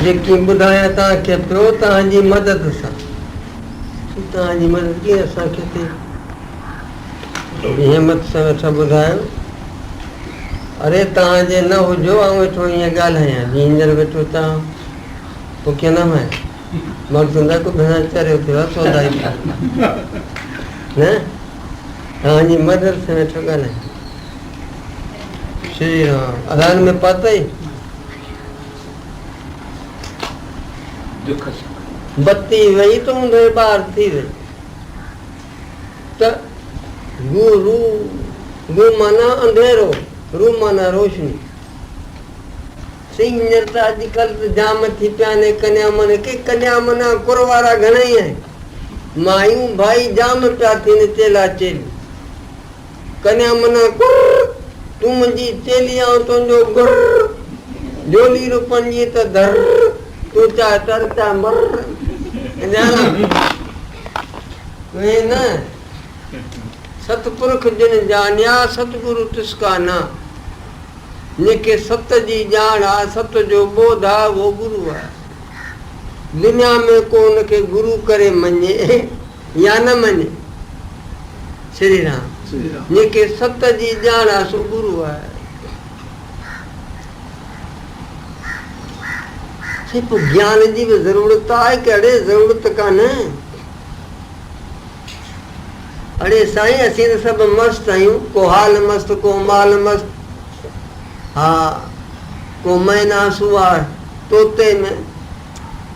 जेकी ॿुधायां तव्हांखे पियो तव्हांजी मदद सां। तव्हांजी मदद कीअं असांखे थिए? हिमत सां वेठा ॿुधायो। अरे तव्हांजे न हुजो ऐं वेठो ईअं ॻाल्हायां जीअं हींअर वेठो तव्हां तोखे न मां मर्दुनि को भेण चरियो थियो आहे सौदाई न तव्हांजी मदद सां वेठो ॻाल्हायां। श्री राम अदान में पातई बत्ती वही तो मुंहिंजे ॿार थी वई त गु माना अंधेरो रू माना रोशनी। हींअर त अॼुकल्ह जाम थी पिया आहिनि कन्या मन के कन्या मना कुर वारा घणेई आहिनि। मायूं भाई जाम पिया थियनि चेला चेली। कन्या मना कुर तूं मुंहिंजी चेली ऐं तुंहिंजो गुर झोली रुपनि जी त धर तूं चाहे तर चाहे मर न सतपुरुष जिन जानिया सतगुरु तिसका ना। जेके सत जी ॼाण आहे सत जो बोध आहे वो गुरु आहे। दुनिया में को उनखे गुरु करे मञे या न मञे। श्री राम जेके सत जी ॼाण आहे सो गुरु आहे। सिर्फ़ ज्ञान जी भी ज़रूरत आहे कि अड़े ज़रूरत कान्हे। अड़े साईं असीं त सभु मस्त आहियूं। को हाल मस्त को माल मस्त। हा को मैना सुआ तोते में।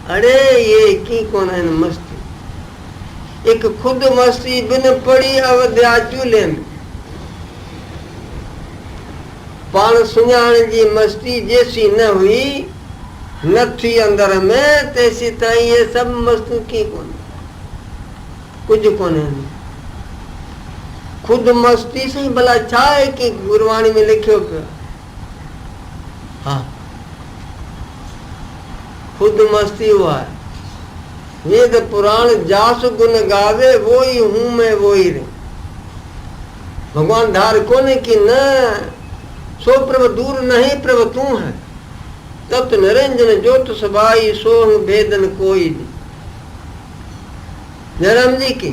अड़े ये की कोन आहिनि मस्ती। एक खुद मस्ती बिन पड़ी अवध्या चूल्हे में। पाण सुञाण जी मस्ती जेसी न हुई न थी अंदर में तेसी ताईं ये सब मस्तू की कोन कुछ कोन्हे। खुद मस्ती से भला छा है कि गुरबाणी में लिखियो पियो। हाँ खुद मस्ती हुआ है। वेद पुराण जास गुण गावे वो ही हूं मैं वो ही रे। भगवान धार कोने की न सो प्रभु दूर नहीं प्रभु तू है। तप्त निरंजन ज्योत सबाई सोह भेदन कोई नहीं। जयराम जी की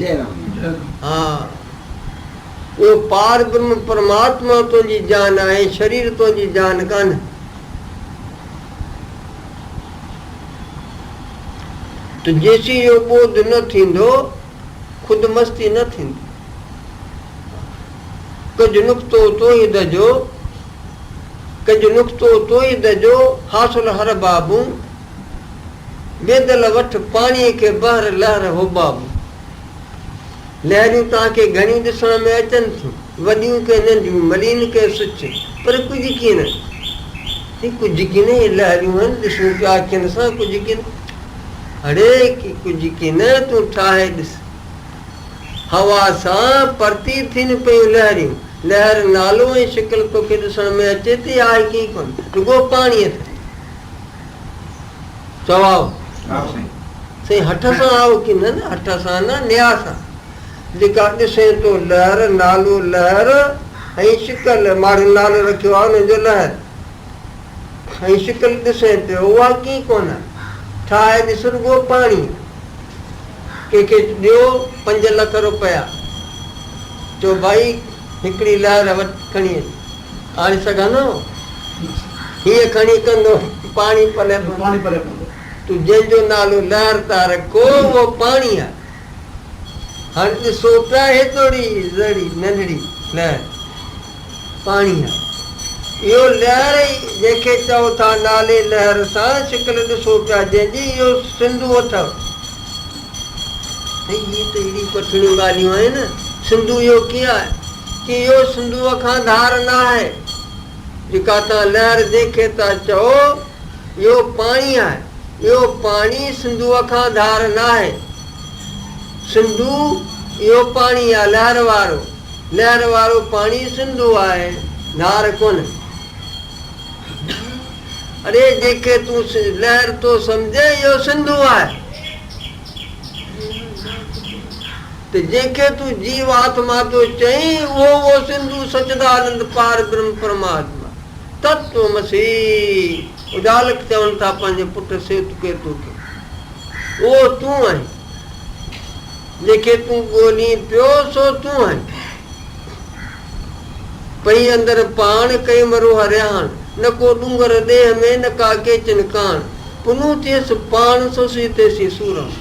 हाँ वो पार ब्रह्म परमात्मा तो जी जान है शरीर तो जी जान कान। तो जैसी यो बोध न थींदो खुद मस्ती न थींदी। कज नुक्तो तो ही दजो कज नुक्तो तो ही दजो हासिल हर बाबू बेदल वठ पानी के बहर लहर हो बाबू। लहरियूं तव्हांखे घणियूं ॾिसण में अचनि थियूं वॾियूं के नंढियूं मलीन के सुच पर कुझु कीअं न कुझु कीअं न लहरियूं आहिनि ॾिसूं पिया अखियुनि सां कुझु कीअं अड़े कुझु कीअं न तूं ठाहे ॾिस। हवा सां परती थियनि पियूं लहरियूं। लहर नालो ऐं शिकिल तोखे ॾिसण में अचे थी आहे की कोन रुगो पाणीअ ते चवाओ साईं हठ सां आओ की न हठ सां न न्याय सां। जेका ॾिसे तो लहर नालो लहर ऐं शिकल माण्हू नालो रखियो आहे हुनजो लहर ऐं शिकल ॾिसे पियो उहा कीअं कोन ठाहे ॾिस रुगो पाणी। कंहिंखे ॾियो 5 लख रुपया चो भाई हिकिड़ी लहर वटि खणी आणे सघां न हीअ खणी कंदो पाणी पले तूं जंहिंजो नालो लहर था रखो उहो पाणी आहे। हाणे ॾिसो पिया हेतिरी ज़ड़ी नंढड़ी लहर पाणी आहे। इहो लहर ई जंहिंखे चओ था नाले लहर सां शिकिल ॾिसो पिया जंहिंजी इहो सिंधु अथव। इहे त अहिड़ी कठिनियूं ॻाल्हियूं आहिनि। सिंधु इहो कीअं आहे कि इहो सिंधुअ खां धार न आहे। जेका तव्हां लहर जंहिंखे था चओ इहो पाणी आहे। इहो पाणी सिंधुअ खां धार न आहे। सिंधु इहो पाणी आहे लहर वारो पाणी सिंधु आहे धार कोन। अरे जंहिंखे तूं लहर तो सम्झे इहो सिंधु आहे। त जंहिंखे तूं जीव आत्मा तो चई वो सिंधु सच्चिदानंद पार ब्रह्म परमात्मा तत्वमसी उजालक चवनि था पंहिंजे पुट सेवक तोखे, उहो तूं आहीं, जेके तूं ॻोल्हीं पियो सो तूं आहीं। पई अंदर पाण कई मरो हरियाण, न को डूंगर देह में न का केचन कान, पुनू थियसि पाण सोसी तेसी सूरम।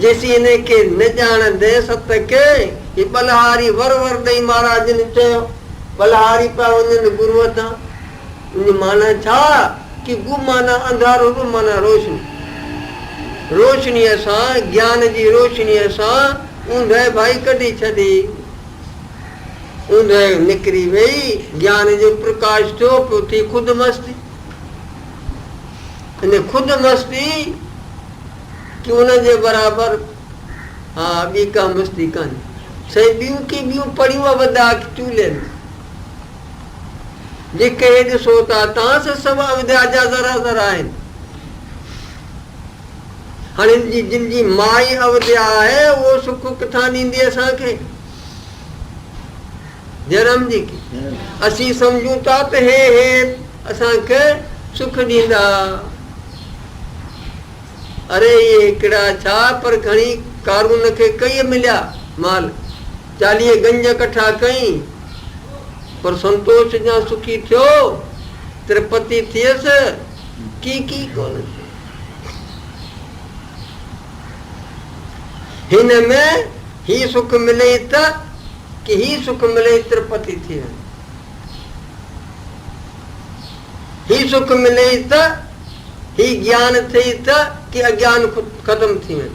जेसी इन के न जान दे सत के ये बलहारी वर वर ॾेई महाराज ने चयो, बलहारी पिया वञनि गुरू वटां। उन माना छा कि गु माना अंधारो, रु माना रोशनी, रोशनीअ सां ज्ञान जी रोशनीअ सां ऊंदहि भाई कढी छॾी, ऊंदहि निकिरी वई, ज्ञान जो प्रकाश थियो, पियो थी खुद मस्ती। इन खुद मस्ती कि उनजे बराबर हा ॿी का मस्ती कान्हे। सही ॿियूं की ॿियूं पढ़ियूं वॾा चूले में जेके ॾिसो था तव्हां सां सभु अविद्या जा ज़रा ज़रा आहिनि। हाणे जिन जी माई अविद्या आहे उहो सुख किथां ॾींदी असांखे? जनम जी की असीं सम्झूं था त हे असांखे सुख ॾींदा। अरे ये हिकिड़ा छा पर घणी कारून खे कई मिलिया माल, 40 गंज कठा कई, पर संतोष जा सुखी थियो, त्रिपति थियसि की कोन। हिन में ही सुख मिले त कि ही सुख मिले त्रिपति थिए, ही सुख मिले त ही ज्ञान थे त कि अज्ञान खत्म थी वञे,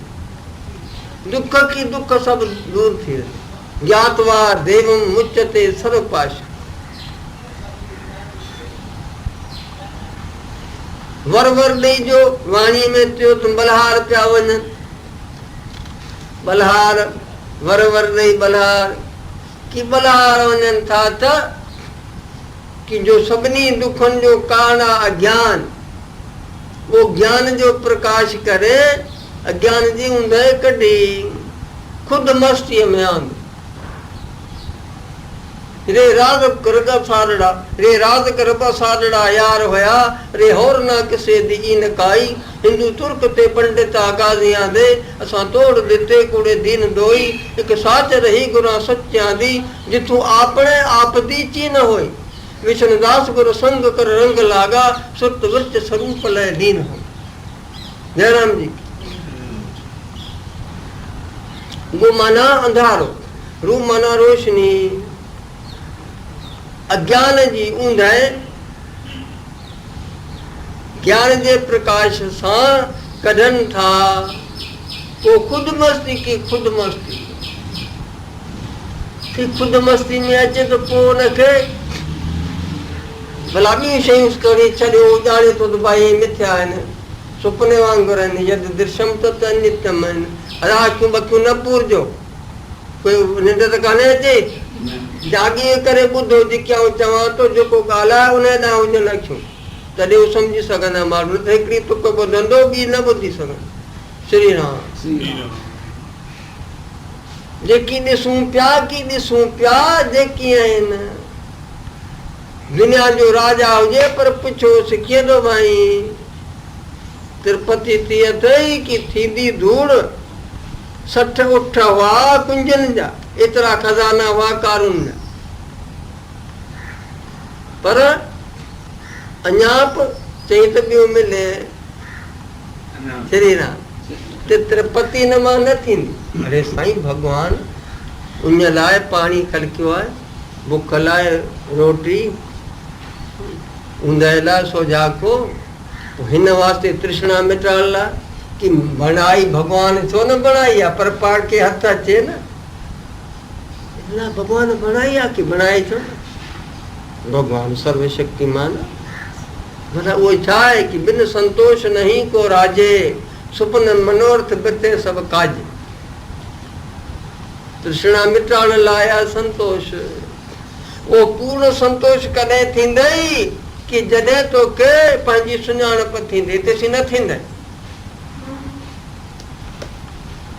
दुख की दुख सब दूर थी वञे। ज्ञातवा देवम मुच्यते सर्वपाश। वर वर ॾेई जो वाणी में थियो त बलहार पिया वञनि, बलहार वर वर ॾेई बलहार कि बलहार वञनि था त कि जो सभिनी दुखनि जो कारण आहे अज्ञान, वो ज्ञान जो प्रकाश करे, अज्ञान जी ऊंदहि कढी खुद मस्तीअ में आंद। रे राज करगा सारड़ा, रे राज करबा सारड़ा यार होया, रे होर ना किसे दी न काई, हिंदू तुर्क ते पंडित आगाजियां दे, असां तोड़ दिते कूड़े दीन दोई, एक साच रही गुरा सच्चा दी, जिथू आपने आप दी चीन होई, विष्णुदास गुरु संग कर रंग लागा, सुत वृत्त स्वरूप लय दीन हो। जयराम जी। गु माना अंधारो, रू माना रोशनी, अज्ञान जी ऊंदहि ज्ञान जे प्रकाश सां कढनि था। वो खुद मस्ती की खुद मस्ती की खुद मस्ती में अचे तो पोइ उनखे भला ॿियूं शयूं करे छॾियो, ॼाणे थो त भाई मिथ्या आहिनि, सुपने वांगुरु आहिनि, यदि दृश्यम त नित्यम आहिनि। अखियूं ॿखियूं न पूरजो, कोई निंड त कान्हे अचे, जाॻी करे ॿुधो जिकियाऊं चवां थो, जेको ॻाल्हाए उन ॾांहुं हुजनि अखियूं, तॾहिं उहो सम्झी सघंदा माण्हू, न त हिकिड़ी तुक ॿुधंदो ॿी न ॿुधी सघंदो। श्री राम। जेकी ॾिसूं पिया जेकी आहिनि, दुनिया जो राजा हुजे पर पुछोसि कीअं थो भाई, तिरुपति थी अथई कि थींदी धूड़, 60 उठ हुआ कुंजन जा, एतिरा खज़ाना हुआ कारून जा, पर अञाप चई त ॿियो मिले। श्री राम। तिरुपति न मां न थींदी। अरे साईं भगवान उन लाइ पाणी खड़कियो आहे, बुख लाइ रोटी, ऊंदहि लाइ सोजाको, हिन वास्ते तृष्णा मिटाइण लाइ कि बनाई भगवान छो न बनाई आहे, पर पाण खे हथ अचे न, ना भगवान बनाई आहे कि बनाई छो न, भगवान सर्वशक्तिमान। भला उहो छा आहे कि बिन संतोष नहीं को राजे, सुपन मनोरथ बिते सब काज। तृष्णा मिटाइण लाइ आहे संतोष। वो पूर्ण संतोष कॾहिं थींदई कि जॾहिं तोखे पंहिंजी सुञाणप थींदी, तेसी न थींदई।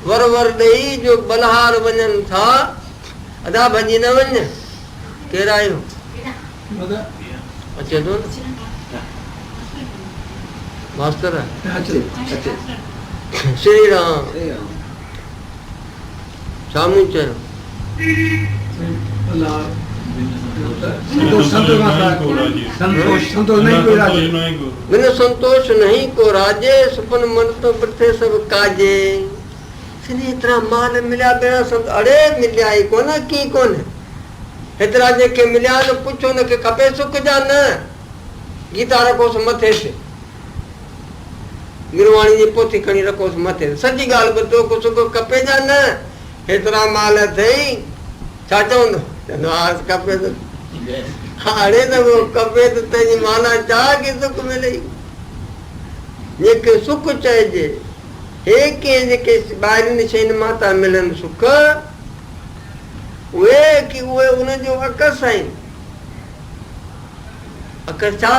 वर वर ॾेई जो बलहार वञनि था, अदा भॼी न वञ। केरु आयो? अचे थो न? मास्टर है। अच्छे अच्छे श्री राम सामू चयो संतोष संतोष नहीं कोई राजे बिन संतोष नहीं को राजे सुपन मन तो बरथे सब काजे सिने इतना माल मिलिया बिना संत अरे मिलिया ही कोन की कोन हेतरा जे के मिलिया न पूछो न के खपे सुख जा न गीता रखोस मथे से गुरवाणी जी पोथी खणी रखोस मथे सजी गाल बतो को सुख खपे जा न हेतरा माल थई छा चवंदो आज खपे तो हाणे त वो खपे तो तेजी माना चा के सुख मिले जेके सुख चइजे हे के जेके ॿाहिरिनि शयुनि मां था मिलनि सुख उहे की उहे उनजो अकस आहिनि अकस छा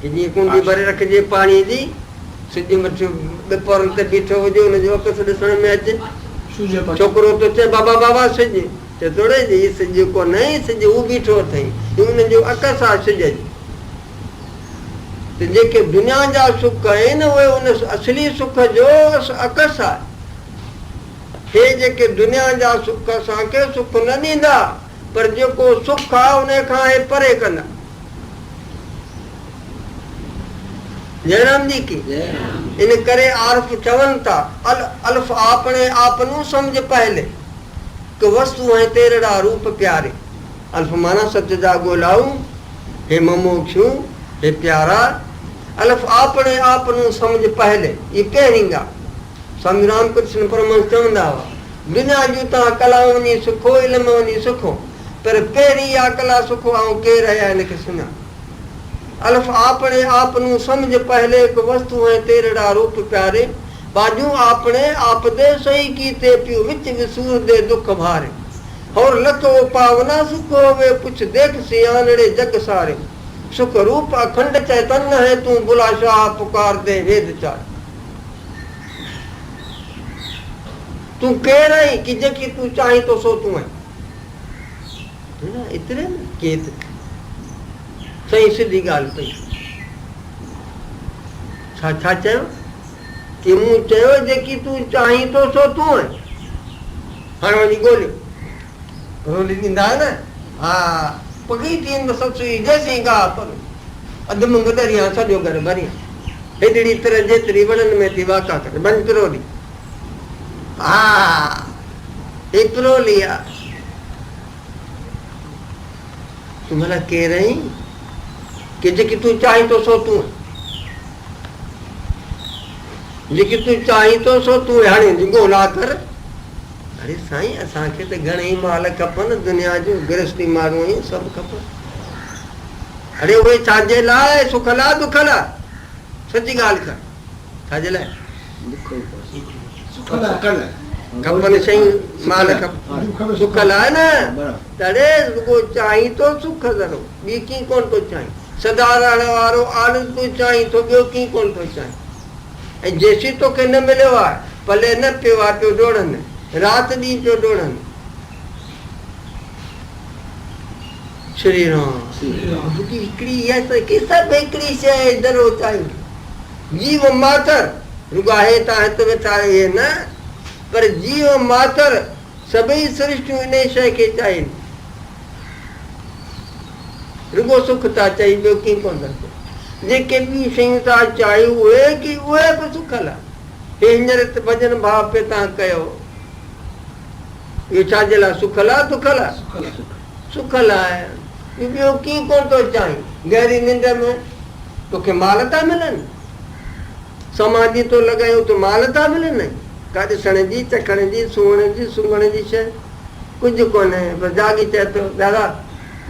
जीअं कुंडी भरे रखिजे पाणीअ जी सिज मथे ॿिपरनि ते बीठो हुजे उनजो अकस ॾिसण में अचे छोकिरो तो चए बाबा बाबा सिज चए थोरे जी सिज कोन सिज हू बीठो अथई उनजो अकस आहे सिज जी तो जेके दुनिया जा सुख आहिनि उहे उन असली सुख जो अकस आहे हे जेके दुनिया जा सुख असांखे सुख न ॾींदा पर जेको सुख आहे उन खां हे परे कंदा जयराम जी की इन करे आरफ चवनि था अल्फ आपणे आपनू समझ पहले कि वस्तु है तेरड़ा रूप प्यारे अल्फ माना सत्य जा गोलाऊ हे ममोक्षू हे प्यारा अल्फ आपणे आपनू समझ पहले ये पहिरीं ॻाल्हि स्वामी रामकृष्ण परमहंस चवंदा हुआ दुनिया जूं तव्हां कला वञी सिखो इल्म वञी सिखो पर पहिरीं इहा कला सिखो ऐं केरु आया हिनखे सुञा अल्फ आपणे आपनू समझ पहले हिकु वस्तु है तेरड़ा रूप प्यारे बाजू आपणे आप दे सही कीते पियो विच विसूर दे दुख भारे और लखो पावना सुख होवे पुछ देख सियानड़े जग सारे सुख रूप अखंड चैतन्य है तू बुला शाह पुकार दे वेद चार तू कह रही कि जेकी तू चाही तो सो तू है ना इतने केत सही सीधी गाल पई छा छा चयो कि मूं चयो जेकी तू चाही तो सो तू है हाणे वञी ॻोल्हियो रोली ॾींदा न हा पगी तीन ससुई जैसी गा पर अध मुंग दरिया सॼो घर भरी हेॾड़ी तरह जेतिरी वणनि में थी वाका करे बंदि पिरोली हा हे पिरोली आहे तूं भला केर आहीं कि जेकी तूं चाहीं तो सो तूं जेकी तूं चाहीं तो सो तूं हाणे ॻोल्हा कर अरे साईं असांखे त घणेई माल खपनि दुनिया जो गृहस्थी माण्हू आहियूं सभु खपनि अरे उहे छाजे लाइ सुख लाइ दुख लाइ सची ॻाल्हि कर छाजे लाइ खपनि शयूं माल खपनि सुख लाइ न तॾे रुॻो चाहीं तो सुख ज़रो ॿी कीअं कोन थो चाहीं सदा रहण वारो आनंद तूं चाहीं थो ॿियो कीअं कोन थो चाहीं ऐं जेसी तोखे न मिलियो आहे भले न पियो आहे पियो डोड़नि रात ॾींहुं पियो डोड़नि श्री राम हिकिड़ी इहा की सभु हिकिड़ी शइ दरो चाहियूं जीव मातर रुॻा हेठां हथु वेठा इहे न पर जीव मातर सभई सृष्टियूं इन शइ खे चाहिनि रुॻो सुख था चई ॿियो कीअं कोन था चई जेके ॿियूं शयूं था चाहियूं उहे की उहे बि सुख लाइ हे हींअर भॼन भाव पे तव्हां कयो इहो छाजे लाइ सुख लाइ दुख लाइ सुख लाइ ॿियो कीअं कोन थो चाहीं गहरी निंड में तोखे माल था मिलनि समाधि तो लॻायूं त माल था मिलनि का ॾिसण जी चखण जी सुहिण जी सुंघण जी शइ कुझु कोन्हे पर जागी चए थो दादा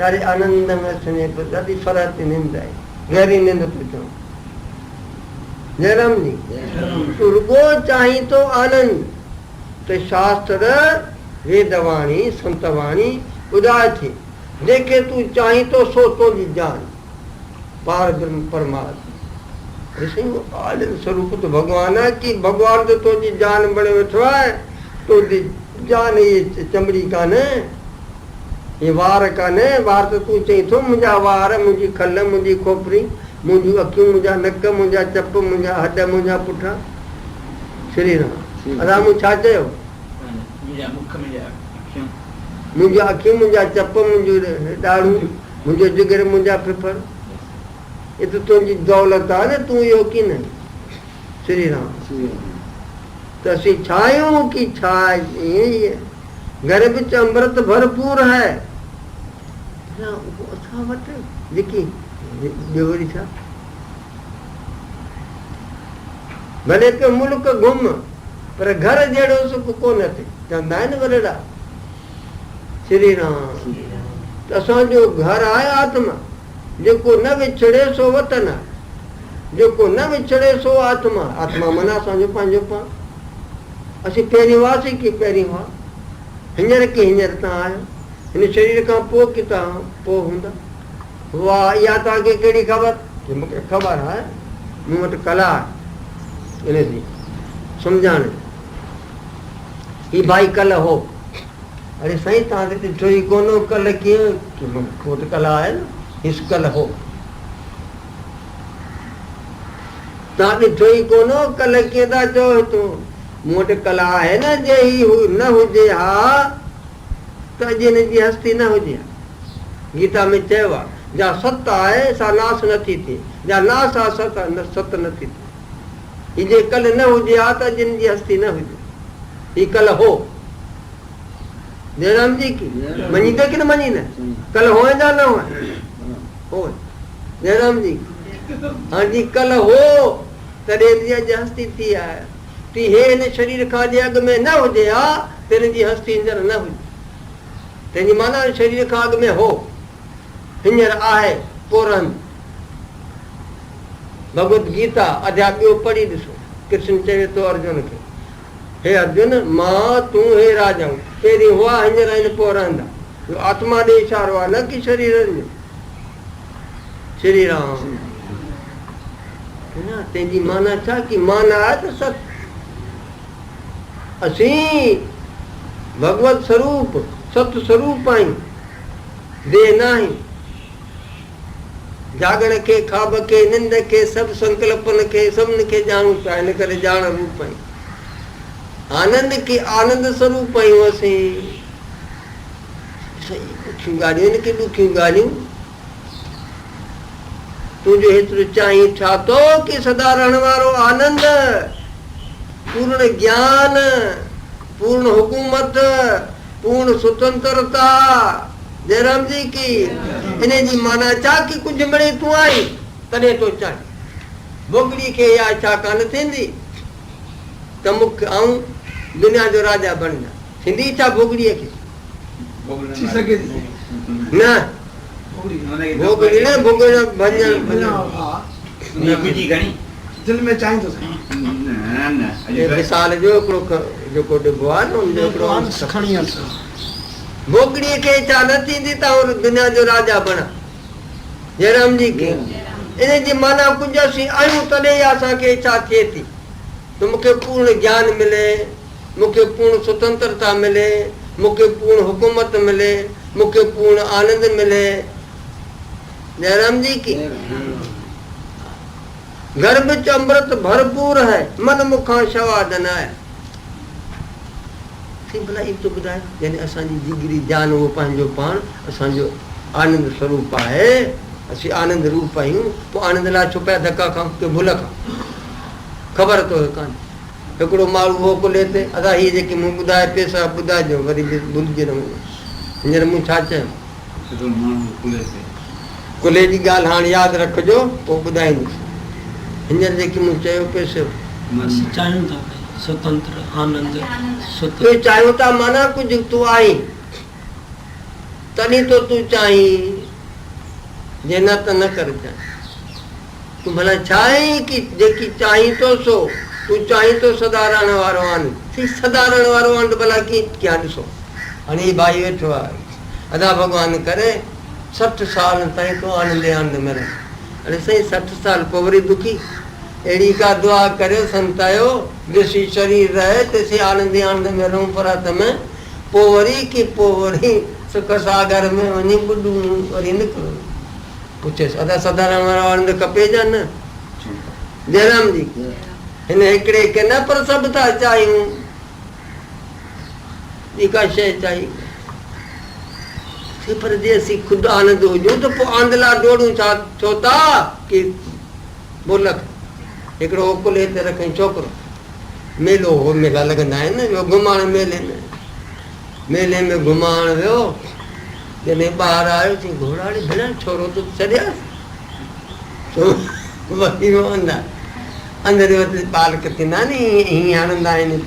ॾाढे आनंद में सुञे पियो ॾाढी फराती निंड आहे गहरी निंड पियो चऊं जयराम जी तूं रुॻो चाहीं तो आनंद त शास्त्र वेदवाणी संतवाणी ॿुधाए थी जेके तूं चाहीं तो सो तुंहिंजी जान पार ब्रह्म परमात्मा आनंद स्वरूप तो भगवान आहे कि भगवान तो तुंहिंजी जान बणे वेठो आहे तुंहिंजी जान इहे चमड़ी कान्हे ये वार कान्हे वार त तूं चई थो मुंहिंजा वार मुंहिंजी खल मुंहिंजी खोपरी मुंहिंजूं अखियूं, मुंहिंजा नक, मुंहिंजा चप, मुंहिंजा हॾ, मुंहिंजा पुठा। श्री राम। असां मूं छा चयो? मुंहिंजा मुख, मुंहिंजा अखियूं, मुंहिंजा चप, मुंहिंजूं ॾाढ़ूं, मुंहिंजो जिगर, मुंहिंजा फिफड़। ये तो तुंहिंजी दौलत आहे न, तूं इहो कीन। श्री राम। त असीं छा आहियूं की छा ईअं ई आहे। घर विच अमृत भरपूर है। असां वटि जेकी ॿियो वरी छा, भले के मुल्क घुम पर घर जहिड़ो सुख कोन अचे, चवंदा आहिनि वॾेरा। श्री राम। त असांजो घर आहे आत्मा, जेको न विछड़े सो वतन आहे, जेको न विछड़े सो आत्मा। आत्मा माना असांजो पंहिंजो पाण। असीं पहिरीं हुआसीं की पहिरीं हुआ, हींअर की हींअर तव्हां आहियो, हिन शरीर खां पोइ की तव्हां पोइ हूंदा। वाह, इहा तव्हांखे कहिड़ी ख़बर? मूंखे ख़बर आहे, मूं वटि कला आहे इन जी सम्झाइण। ही भाई कल्ह हो, अरे साईं तव्हां त ॾिठो ई कोन कल्ह कीअं, मूं वटि कला आहे न, हिस कल्ह हो। तव्हां ॾिठो ई कोन कल्ह कीअं था चओ हितो, मूं वटि कला आहे न। जे ही न हुजे हा त अॼु हिन जी हस्ती न हुजे हा। गीता में चयो आहे, जा सत आहे सा नास नथी थिए, जा नास आहे सत नथी थिए। ही जे कल्ह न हुजे हा त अॼु हिन जी हस्ती न हुजे। ही कल्ह हो। जयराम जी की मञींदो की न मञींदा? कल्ह हो या न हो? जयराम जी। हाँ जी, कल्ह हो तॾहिं जी अॼु हस्ती थी आहे। ती हे हिन शरीर खां जे अॻु में न हुजे हा त हिन जी हस्ती हींअर न हुजे। तंहिंजी माना शरीर खां अॻु में हो, हींअर आहे, पोइ रहंदो। भगवत गीता अध्याय ॿियो पढ़ी ॾिसो। कृष्ण चवे थो अर्जुन खे, हे अर्जुन, मां तूं हे राजा, पहिरीं हुआ, हींअर आहिनि, पोइ रहंदा। आत्मा ॾे इशारो आहे, न की शरीरनि जो। श्री राम। तंहिंजी माना छा की माना आहे त सत। असीं भगवत स्वरूप सत स्वरूप आहियूं, देह न आहियूं। जागण खे, ख्वाब खे, निंड खे, सभु संकल्पन खे, सभिनि खे ॼाणूं पिया, हिन करे ॼाण रूप आहियूं। आनंद खे आनंद स्वरूप आहियूं असीं। ॾुखियूं ॻाल्हियूं आहिनि की ॾुखियूं ॻाल्हियूं। तुंहिंजो हेतिरो चाहीं छा थो की सदा रहण वारो आनंद, पूर्ण ज्ञान, पूर्ण हुकूमत, पूर्ण स्वतंत्रता। जयराम जी की। इन जी माना छा की कुझु मिड़े तूं आई तॾहिं तो चाहीं। भोगड़ी खे इहा इच्छा कान थींदी त मूंखे आऊं दुनिया जो राजा बणिजा। थींदी इच्छा भोगड़ीअ खे? न, भोगड़ी न, भोगड़ दिल में चाहिए तो मिसाल जो हिकिड़ो जेको ॾिबो आहे न, उनजो हिकिड़ो भोगड़ीअ खे इच्छा न थींदी त दुनिया जो राजा बणा। जयराम जी की। इन जी माना कुझु असीं आहियूं तॾहिं असांखे इच्छा थिए थी त मूंखे पूर्ण ज्ञान मिले, मूंखे पूर्ण स्वतंत्रता मिले, मूंखे पूर्ण हुकूमत मिले, मूंखे पूर्ण आनंद मिले। जयराम जी की। घर विच अमृत भरपूर है, मन मुखां शवादन आहे। भला ई तो ॿुधाए, यानी असांजी जिगरी जान उहो पंहिंजो पाण असांजो आनंद स्वरूप आहे। असीं आनंद रूप आहियूं। पोइ आनंद लाइ छो पिया धका खां के भुल खां? ख़बर तो कान। हिकिड़ो माण्हू हो कुले ते, अदा हीअ जेके मूं ॿुधाए पैसा ॿुधाइजो, वरी भुलिजे न वञो। हींअर मूं छा चयो? कुले जी ॻाल्हि हाणे यादि रखिजो, पोइ ॿुधाईंदुसि। हींअर जेकी मूं चयो पैसो चाहियूं था स्वतंत्र आनंद। तूं चाहियो था माना कुझु तूं आई तॾहिं तो तूं चाहीं, जे न त न कर चाहीं। तूं भला चाहीं की जेकी चाहीं तो सो तूं चाहीं तो सदा रहण वारो आनंद। सदा रहण वारो आनंद भला कीअं ॾिसो। हाणे ही भाई वेठो आहे, अदा भॻवान करे 60 साल ताईं तो आनंद आनंद में रहे। अरे साईं 60 साल पोइ वरी दुखी? अहिड़ी का दुआ करियो संतायो, ॾिसी शरीर रहे तेसी आनंद आनंद में रहूं परात में। पोइ वरी सुख सागर में वञी ॿुॾूं वरी निकिरूं। पूछे सदा साधारण वारा आनंद कपे जा न जयराम जी हिन हिकिड़े के न पर सभु था चाहियूं ॿी का शइ चाहिए पर जे असीं ख़ुदि आनंद हुजूं त पोइ आंधला डोड़ूं छा छो था कि बोलक हिकिड़ो कुल हिते रखई छोकिरो मेलो हो मेला लॻंदा आहिनि वियो घुमण मेले में घुमण वियो जॾहिं ॿाहिरि आयो चई घोड़ाड़ी भेण छोरो तूं छॾियासि वरी वियो अंदरि वटि बालक थींदा नी हीअं हणंदा आहिनि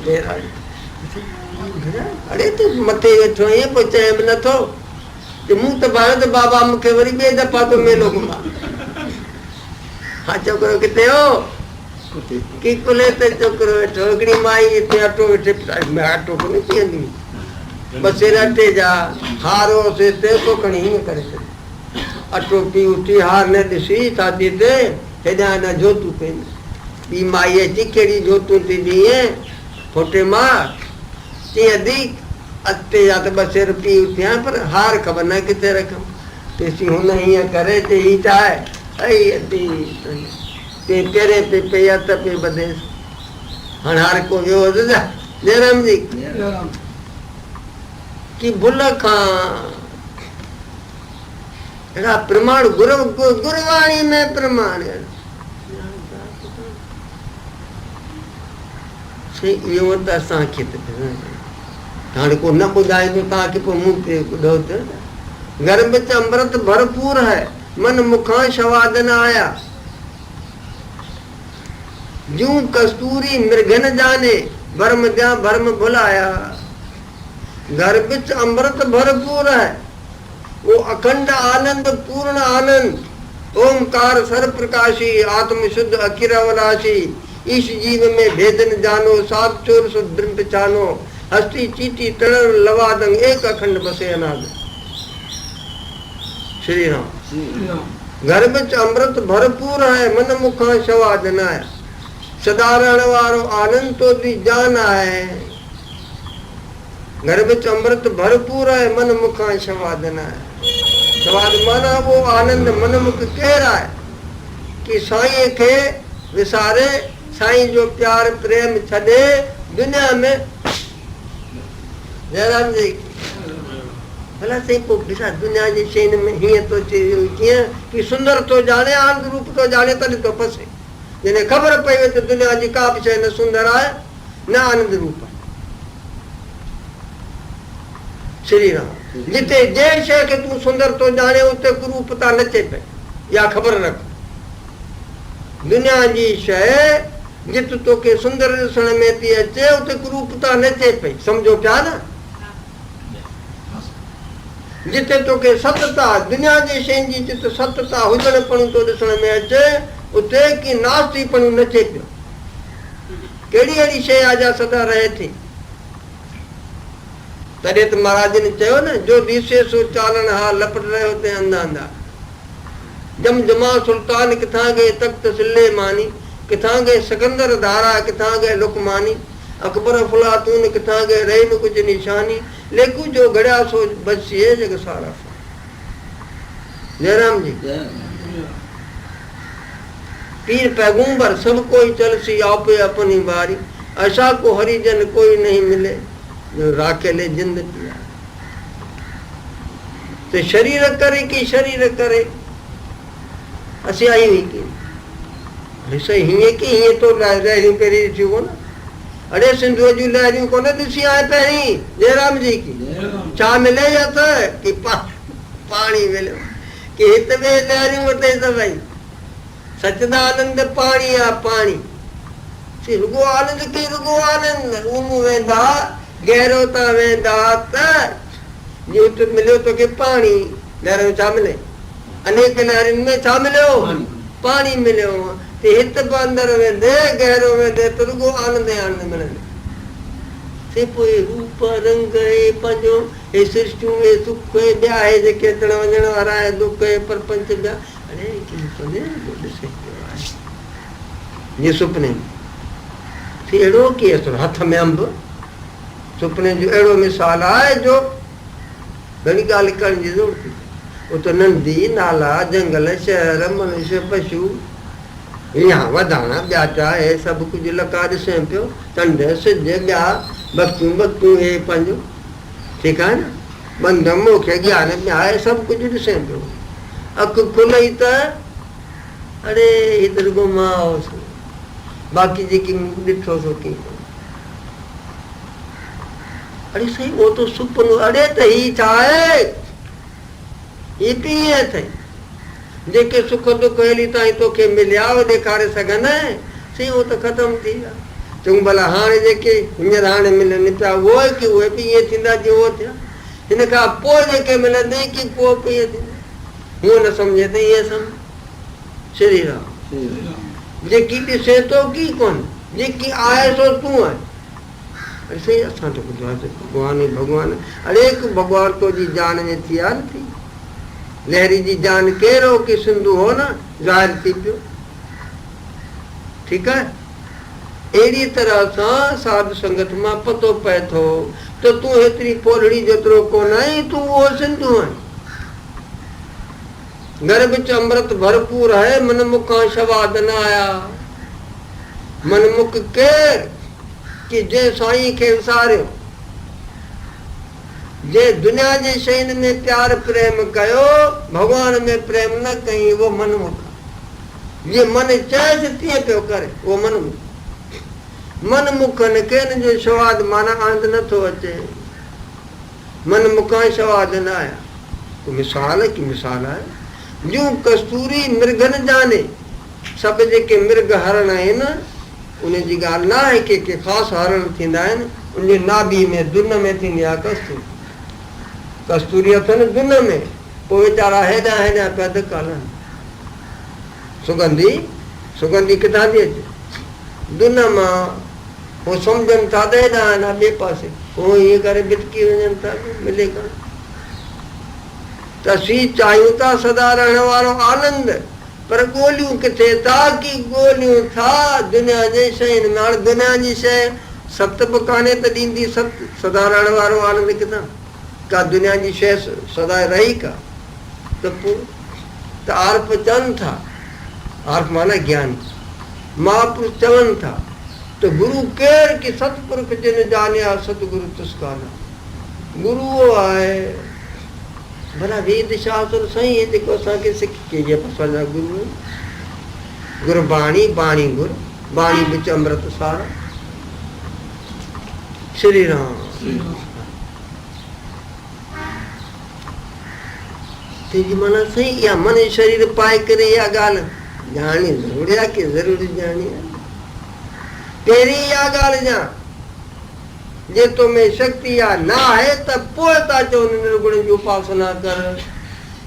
अड़े तूं मथे वेठो ईअं पोइ चए बि नथो मूं त भायो त बाबा मूंखे वरी ॿिए दफ़ा तो मेलो घुमा हा छोकिरो किथे हो की कुले ते छोकिरो वेठो हिकिड़ी माई हिते अटो वेठे अटो कोन्हे पीअंदी बसेर अटे जा हार होसि हिते पोइ खणी हीअं करे छॾियो अटो पी उथी हार न ॾिसी छाती ते हेॾा हेॾा जोतूं पइनि ॿी माई अची कहिड़ी जोतूं थी ॾींहं फोटे मां तीअं दी अटे जा त बसेर पी उथियां पर हार ख़बर न किथे रखम तेसी हुन हीअं करे ते ही चाहे अई अदी पे पहिरें पे पई हथ पे बधेसि हाणे हार को वियो जयराम जी की भुल खां अहिड़ा प्रमाण गुरवाणी में प्रमाण इहो त असांखे त हाणे को न ॿुधाईंदो तव्हांखे पोइ मूं ते ॿुधो त घर में त अमृत भरपूर है मन मुखां शवाद न आया जूं कस्तूरी मृगन जाने भरम जा भरम भुलाया घर बिच अमृत भरपूर है वो अखंड आनंद पूर्ण आनंद ओमकार सर प्रकाशी आत्म शुद्ध अखिरवनाशी ईश जीव में भेदन जानो सात चोर सो ब्रह्म पहचानो हस्ती चीटी तड़ लवादंग एक अखंड बसे अनाद श्री राम घर बिच अमृत भरपूर है मन मुखा शवाद न आया सदा रहण वारो आनंद तो दी जान है घर बिच अमृत भरपूर है मन मुखा शवाद न आया शवाद माना वो आनंद मन मुख केर है कि साईं खे विसारे साईं जो प्यार प्रेम छॾे दुनिया में जयराम जी भला साईं पोइ ॾिसा दुनिया जी शयुनि में हीअं थो चए कीअं कि सुंदर थो ॼाणे आनंद रूप थो ॼाणे तॾहिं थो फसे जॾहिं ख़बर पई वई त दुनिया जी का बि शइ न सुंदर आहे न आनंद रूप आहे श्री राम जिते जंहिं शइ खे तूं सुंदर थो ॼाणे उते कुरूपता नचे पई या ख़बर रख दुनिया जी शइ जिते तोखे सुंदर ॾिसण में थी अचे उते कुरूपता नचे पई सम्झो पिया न जिते तोखे सतता दुनिया जी शयुनि जी जिते सतता हुजण पण तो ॾिसण में अचे उते की नास्ती पण नचे पियो कहिड़ी अहिड़ी शइ आहे जा सदा रहे थी तॾहिं त महाराज ने चयो न जो दिसे सो चालन हा लपट रहियो ते अंधा अंधा जम जमा सुल्तान किथां गए तख्त सिले मानी किथां गए सिकंदर धारा किथां गए लुकमानी अकबर फलातून किथां गए रही न कुछ निशानी लेकू जो घड़िया सो बचिए जग सारा जयराम जी पीर पैगंबर सब कोई चलसी आपे अपनी बारी ऐसा को हरिजन कोई नहीं मिले जो राखेले जिंद पिया तो शरीर करे कि शरीर करे असी आई हुई की सही हीअं की हीअं तो लहरियूं पहिरीं ॾिठियूं कोन अड़े सिंधुअ जूं लहरियूं कोन ॾिसी आए पहिरीं जयराम जी की छा मिले त कि पाणी मिलियो कि हित में लहरियूं वठे त भई सचिदानंद पाणी आहे पाणी रुगो आनंद की रुगो आनंद रूम वेंदा गहरो था वेंदा त जो मिलियो तोखे पाणी लहरियूं छा मिले अनेक लहरियुनि में छा मिलियो पाणी मिलियो ते हित बि अंदरि वेंदे गहरो वेंदे त रुगो आनंद आनंद मिलंदे से पोइ रूप रंग पंहिंजो हे सृष्टियूं हे सुख हे ॿिया हे जेके अचण वञण वारा हे दुख हे परपंच ॿिया अड़े ॾिसे जीअं सुपने में अहिड़ो की हथ में अंब सुपने जो अहिड़ो मिसाल आहे जो घणी ॻाल्हि करण जी ज़रूरत वो तो नंदी नाला जंगल शहर मनुष्य पशु यहाँ वधाना ब्याटा है सब कुछ लका ॾिसे पियो चंड सिज ॿिया भक्तूं भक्तूं हे पंहिंजो ठीकु आहे न बंध मोखे ज्ञान ॿिया आहे सभु कुझु ॾिसे पियो अखि खुलई त अरे हीअ रुॻो मां हुउसि बाक़ी जेकी ॾिठो सो की अरे साईं उहो त सुपनो अरे त हीअ छा आहे हीअ कीअं अथई जेके सुख दुख हेली ताईं तोखे मिलिया उहे ॾेखारे सघनि साईं उहो त ख़तमु थी विया चऊं भला हाणे जेके हींअर हाणे मिलनि पिया उहो की उहे बि ईअं थींदा जीअं उहो थिया हिन खां पोइ जेके मिलंदई की पोइ बि ईअं थींदा हूअं न सम्झे त ईअं सम्झ श्री राम जेकी ॾिसे थो की कोन जेकी आहे सो तूं आहे अरे साईं असां त ॿुधो आहे भॻवानु ई भॻवानु अरे हिकु भॻवानु तुंहिंजी जान में थी आहे न थी लहरी जी जान कहिड़ो की सिंधु हो न ज़ाहिर थी पियो ठीकु आहे अहिड़ी तरह सां साधु संगत मां पतो पए थो त तूं हेतिरी पोलड़ी जेतिरो कोन आई तूं उहो सिंधु आहीं घर विच अमृत भरपूर है मन मुखां शवाद न आया मन मुख केर कि जे साईं खे विसारियो जे दुनिया जे शयुनि में प्यार प्रेम कयो भगवान में प्रेम न कई वो मन मुख जे मन चएसि तीअं पियो करे वो मन मुख मन मुखनि खे न जो सवाद माना आनंद नथो अचे मन मुखां सवाद न आया को मिसाल की मिसाल आहे जूं कस्तूरी मृगन जाने सभु जेके मृग हरण आहिनि उन जी ॻाल्हि न आहे के ख़ासि हरण थींदा आहिनि उनजी नाभि में दुन में थींदी आहे कस्तूरी कस्तूरी अथनि दुन में पोइ वीचारा हेॾा हेॾा पिया धका हलनि सुगंधी किथां थी अचे दुन मां उहो सम्झनि था त हेॾा हेॾा ॿिए पासे उहो ईअं करे भिटकी वञनि था मिले कोन त असीं चाहियूं था सदा रहण वारो आनंद पर ॻोल्हियूं किथे था की ॻोल्हियूं था दुनिया जे शयुनि में हाणे दुनिया जी शइ सत बि कान्हे त ॾींदी सदा रहण वारो आनंद किथां का दुनिया जी शइ सदा रही का त पोइ त आर्फ चवनि था आर्फ माना ज्ञान महापुरुष चवनि था त गुरु केरु की सतपुरुष जिन जानिया सतगुरु तुस्काना गुरु उहो आहे भला वेद शास्त्र सही जेको असांखे सिखी जे असांजा गुरू गुरबाणी बाणी गुर बाणी विच अमृत सार श्री राम तेजी माना सही इहा मन शरीर पाए करे इहा ॻाल्हि ॼाणी ज़रूरी आहे की ज़रूरी ॼाणी आहे पहिरीं इहा ॻाल्हि ॼाण जे तो में शक्ति या ना है तब पोइ था चओ निर्गुण जी उपासना कर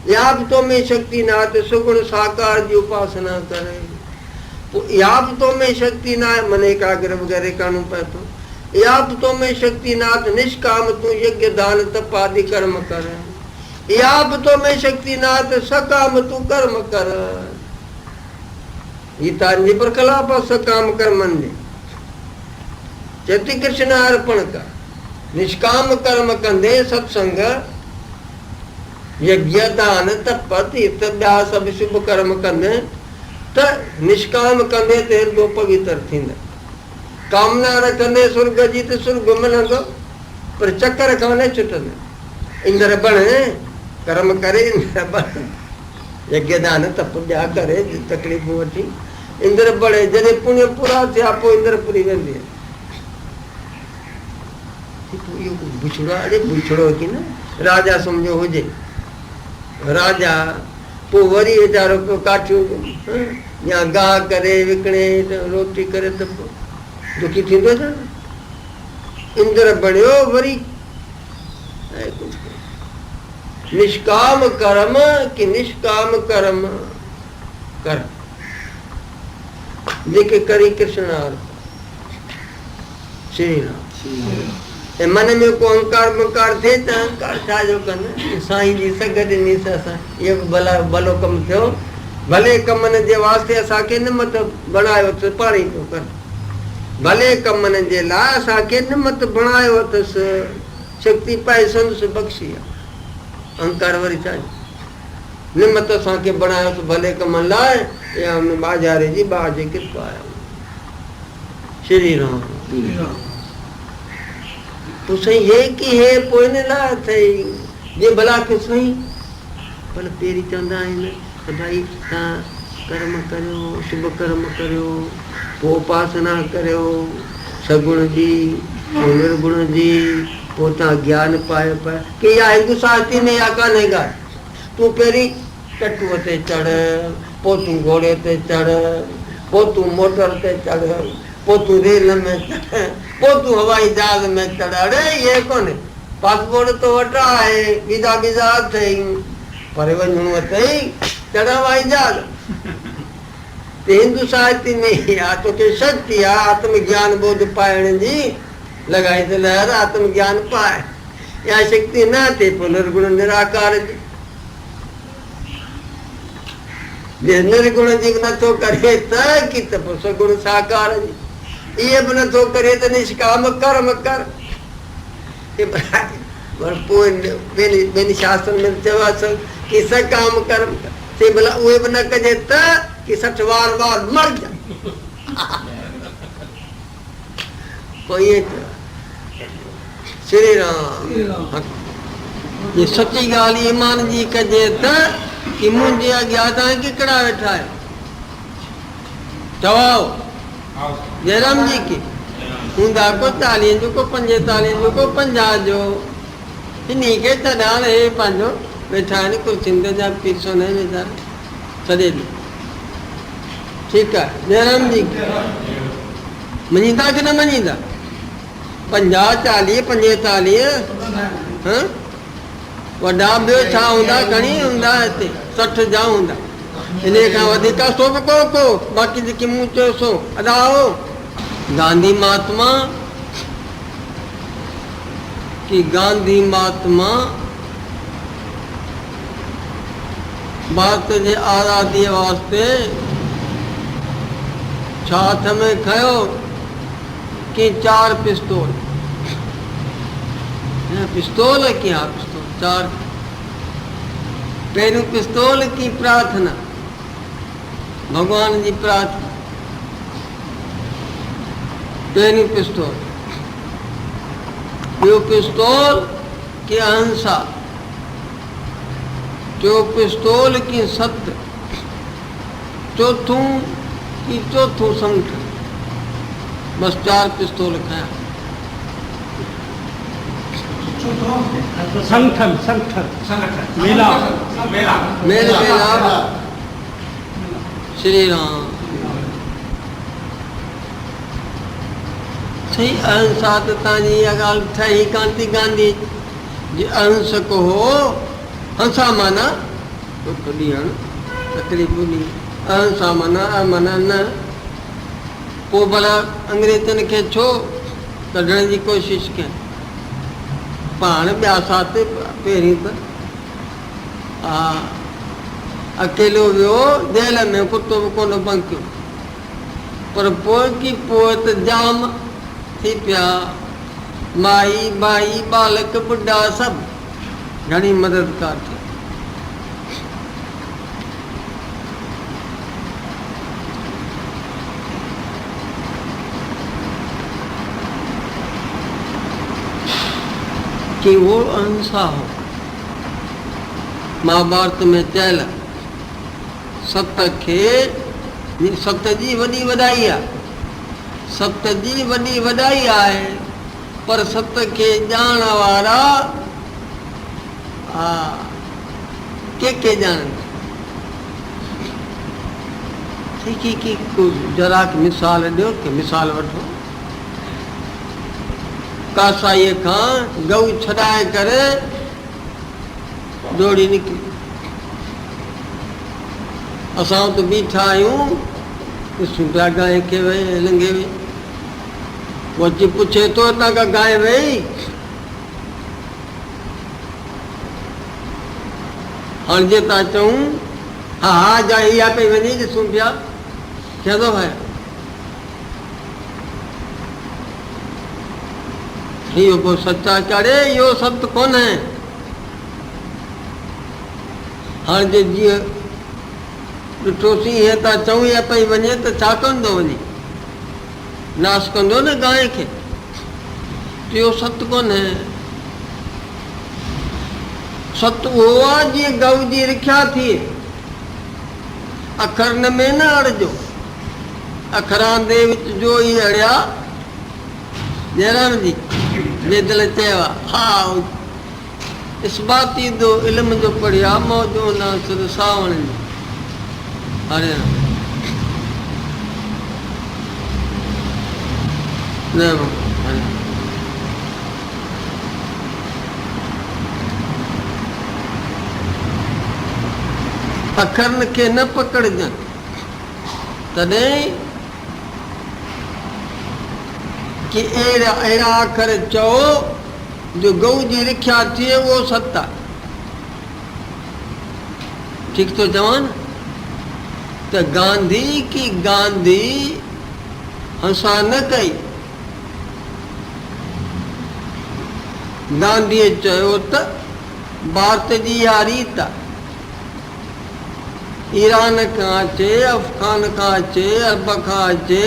या बि तो में शक्ति ना तो सुगुण साकार जी उपासना कर या बि तो में शक्ति ना है मन एकाग्र वगैरह करणो पए थो या बि तो में शक्ति ना तो निष्काम तू यज्ञ दान तप आदि कर्म कर या बि तो में शक्ति ना तो सकाम तू कर्म कर गीता निबर कलाप सकाम कर्मन में चेती कृष्ण अर्पण का निष्काम कर्म कंदे सत्संग यज्ञ दान तप तीर्थ ॿिया सभु शुभ कर्म कंदे त निष्काम कंदे त हृदय पवित्र थींदा कामना रखंदे स्वर्ग जी त स्वर्ग मिलंदो पर चक्कर खां न छुटंदो इंद्र बण कर्म करे इंद्र बण यज्ञ दान तप ॿिया करे तकलीफ़ूं वठी इंद्र बणे जॾहिं पुण्य पूरा थिया पोइ इंद्रपुरी वेंदी आहे बुछड़ो अरे बुछड़ो की न राजा समझो हुजे राजा पोइ वरी वीचारो पियो काठियूं या गाह करे विकिणे रोटी करे त पोइ दुखी थींदो छा इंद्र बणियो वरी निष्काम कर्म की निष्काम कर्म कर जेके करी कृष्ण श्री राम मन में को अहंकार बंकार थे त अहंकार छा जो कनि साईं जी सग ॾिनीसि असां इहो बि भलो कमु थियो भले कमनि जे वास्ते असांखे निमत बणायो अथसि पाणी पियो कर भले कमनि जे लाइ असांखे निमत बणायो अथसि शक्ति पाए संदसि बख़्शी आहे अहंकार वरी छा निमत असांखे बणायो तो भले कमनि लाइ या हुन बाजारे जी बाज जी कृपा आहे। श्री राम। तो सही है कि है पोइ न लाइ अथई जे भला के सही पर पहिरीं चवंदा आहिनि त भाई तव्हां कर्म करियो, शुभ कर्म करियो, पोइ उपासना करियो सगुण जी निर्गुण जी, पोइ तव्हां ज्ञान पाए कि इहा हिंदू शास्त्री में या कान्हे ॻाल्हि। तूं पहिरीं टटूअ ते चढ़, पोइ तूं घोड़े ते चढ़, पोइ तूं मोटर ते चढ़, पोइ तूं रेल में चढ़, पोइ तूं हवाई जहाज में चढ़। अड़े इहे कोन्हे, पासपोर्ट तो वटि आहे, वीज़ा वीज़ा अथई, पर वञिणो अथई चढ़ हवाई जहाज। हिंदू साहित्य में तोखे शक्ति आहे आत्मज्ञान बोध पाइण जी, लगाई त लहर आत्मज्ञान पाए। या शक्ति न थिए पोइ निर्गुण निराकार जी, जे निर्गुण जी बि नथो करे त की त पोइ सगुण साकार जी, इहे बि नथो करे त निष्काम कर्म कर। पर पोइ ॿिनि शास्त्रनि में चयो आहे की सकाम कर्म कर, से भला उहे बि न कजे त कि 60 बार मर जा। कोई श्री राम। ये सच्ची ॻाल्हि ईमान जी कजे त कि मुंहिंजे अॻियां तव्हां किकड़ा वेठा आहियो। चओ जयराम जी की हूंदा को 40 जो, को 45 जो, को 50 जो, इन्हीं के तॾहिं हे पंहिंजो वेठा आहिनि कुर्सियुनि ते, जा पीसो न वीचारा सॼे ॾींहुं। ठीकु आहे जयराम जी मञींदा की न मञींदा? 50, 40, 45 वॾा ॿियो छा हूंदा, घणी हूंदा हिते 60 जा हूंदा, इन खां वधीक सो बि को बाक़ी जेके मूं चयो सो अदाओ। गांधी महात्मा कि गांधी महात्मा भारत जे आज़ादीअ वास्ते छा हथ में खयो कि 4 पिस्तौल, पिस्तौल की हा पिस्तौल 4। पहिरियों पिस्तौल की प्रार्थना, भगवान जी प्रार्थना, पहिरियों पिस्तौल। ॿियो पिस्तौल की अहिंसा, जो पिस्तौल की सत्य, चौथों की चौथों संगठन। बस 4 पिस्तौल खाया। संगठन मेला मेरे मेला। श्री राम। सही अहिंसा तो तव्हांजी इहा ॻाल्हि ठही कान थी गांधी जी अहिंसक हो। हंसा माना दुख ॾियण, तकलीफ़ ॾियण, अहिंसा माना अमना न। पोइ भला अंग्रेज़नि खे छो कढण जी कोशिशि कनि, पाण ॿिया साथ पहिरीं त हा अकेलो वियो जेल में, कुतो बि कोन बंकियो, पर पोइ की पोइ त जाम थी पिया, माई भाई बालक बुढ़ा सभु घणी मददगार थी। कि वो अहिंसा हो। महाभारत में चयल सत खे, सत जी वॾी वॾाई आहे, सत जी वॾी वॾाई आहे, पर सत खे ॼाणण वारा के ॼाणनि। ठीक है कि जरा मिसाल ॾियो, कि मिसाल वठो। कासाईअ खां गऊ छॾाए करे दौड़ी निकिरी, असां त बीठा आहियूं, ॾिसूं पिया गांइ खे वई लंघे वई। वो अची पुछे थो हितां खां गांइ वई, हाणे जे तव्हां चऊं हा हा जा इहा पई वञे, ॾिसूं पिया क्या थो भाई इहो को सचा चढ़े, इहो सत्य कोन है। हाँ जे जीअं ॾिठोसीं हीअं था चऊं या पई वञे त छा कंदो वञी नाश कंदो न गांइ खे इहो सत्य कोन्हे सत्य उहो आहे जीअं गऊ जी रिख्या थिए अखरनि में न अड़िजो अखरां दे विच जो ई अड़िया जयराम जी बेदल चयो आहे हा इस्बात ईंदो इल्म जो पढ़िया मौजो नासिर सावण जो हरे राम जय भॻवान हरे राम अखरनि खे न पकड़जनि तॾहिं कि अहिड़ा अखर चओ जो गऊ जी रिख्या थिए उहो सत्य आहे ठीकु थो चवां न त गांधी की गांधी हंसा न कई गांधीअ चयो त भारत जी इहा रीत आहे ईरान खां अचे अफ़गान खां अचे अरब खां अचे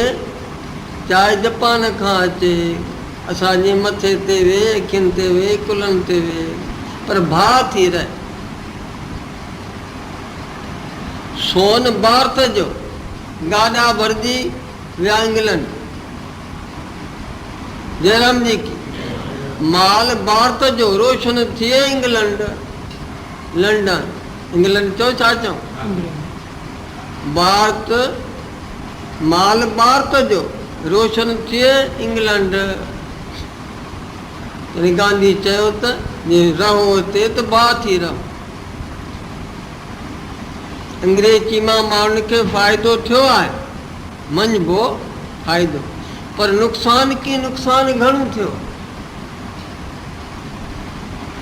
चाहे जापान खां अचे असांजे मथे ते वेह अखियुनि ते वेह कुलनि ते वेह पर भाउ थी रहे सोन भारत जो गाॾा भरिजी विया इंग्लैंड जयराम जी की माल भारत जो रोशन थिए इंग्लैंड लंडन इंग्लैंड चओ छा चऊं भारत माल भारत जो रोशन थिए इंग्लैंड गांधी चयो त जे रहो हिते त भाउ थी रहो अंग्रेजी मां माण्हुनि खे फ़ाइदो थियो आहे मञिबो फ़ाइदो पर नुक़सान की नुक़सान घणो थियो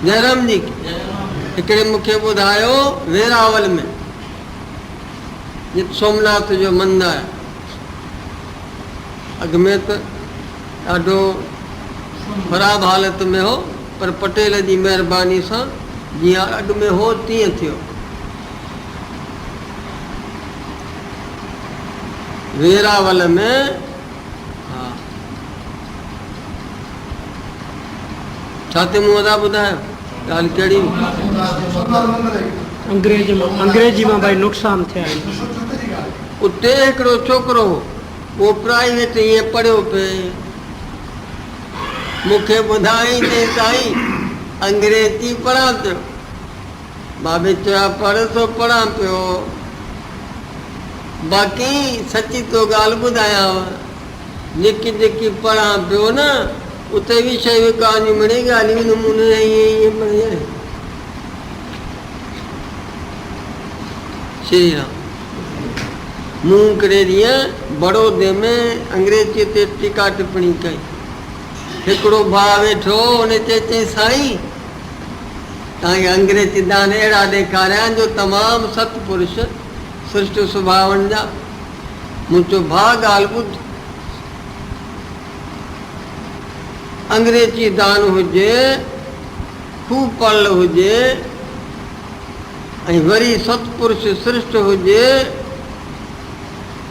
जयराम जी हिकिड़े मूंखे ॿुधायो वेरावल में जिते सोमनाथ जो मंदरु आहे अॻ में त ॾाढो ख़राबु हालत में हो पर पटेल जी महिरबानी सां जीअं अॻ में हो तीअं थियो वेरावल में हा छा ते मूं वॾा ॿुधायो ॻाल्हि कहिड़ी अंग्रेजी में भाई नुक़सान थिया आहिनि उते हिकिड़ो छोकिरो हो उहो प्राइवेट ईअं पढ़ियो पिए मूंखे ॿुधाईंदे साईं अंग्रेजी पढ़ां पियो बाबे चयो पढ़ सो पढ़ां पियो बाक़ी सची तो ॻाल्हि ॿुधायांव जेकी जेकी पढ़ां पियो न उते बि शयूं कहानियूं मिड़ी ॻाल्हियूं नमूने ईअं श्री राम मूं हिकिड़े ॾींहुं बड़ौदे में अंग्रेजीअ ते टीका टिप्पणी कई हिकिड़ो भाउ वेठो उन चई साईं तव्हांखे अंग्रेजी दान अहिड़ा ॾेखारिया जो तमामु सतपुरुष सृष्ट स्वभावनि जा मूं चयो भाउ ॻाल्हि ॿुध अंग्रेजी दान हुजे खूब पढ़ल हुजे ऐं वरी सतपुरुष सृष्ट हुजे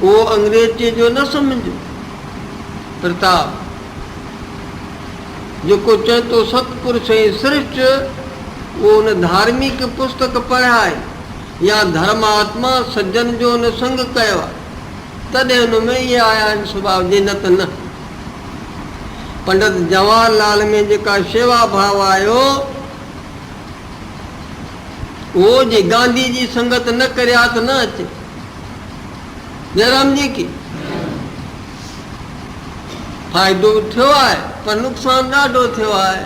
उहो अंग्रेजीअ जो न सम्झो प्रताप जेको चए थो सतपुरुष ऐं सृष्ट उहो उन धार्मिक पुस्तक पढ़ाए या धर्मात्मा सज्जन जो उन संग कयो आहे तॾहिं हुन में इहे आया आहिनि सुभाउ जे न त न पंडित जवाहरलाल में जेका शेवा भाव आयो उहो जे गांधी जी संगत न करिया त न अचे जयराम जी की फ़ाइदो थियो आहे पर नुक़सान ॾाढो थियो आहे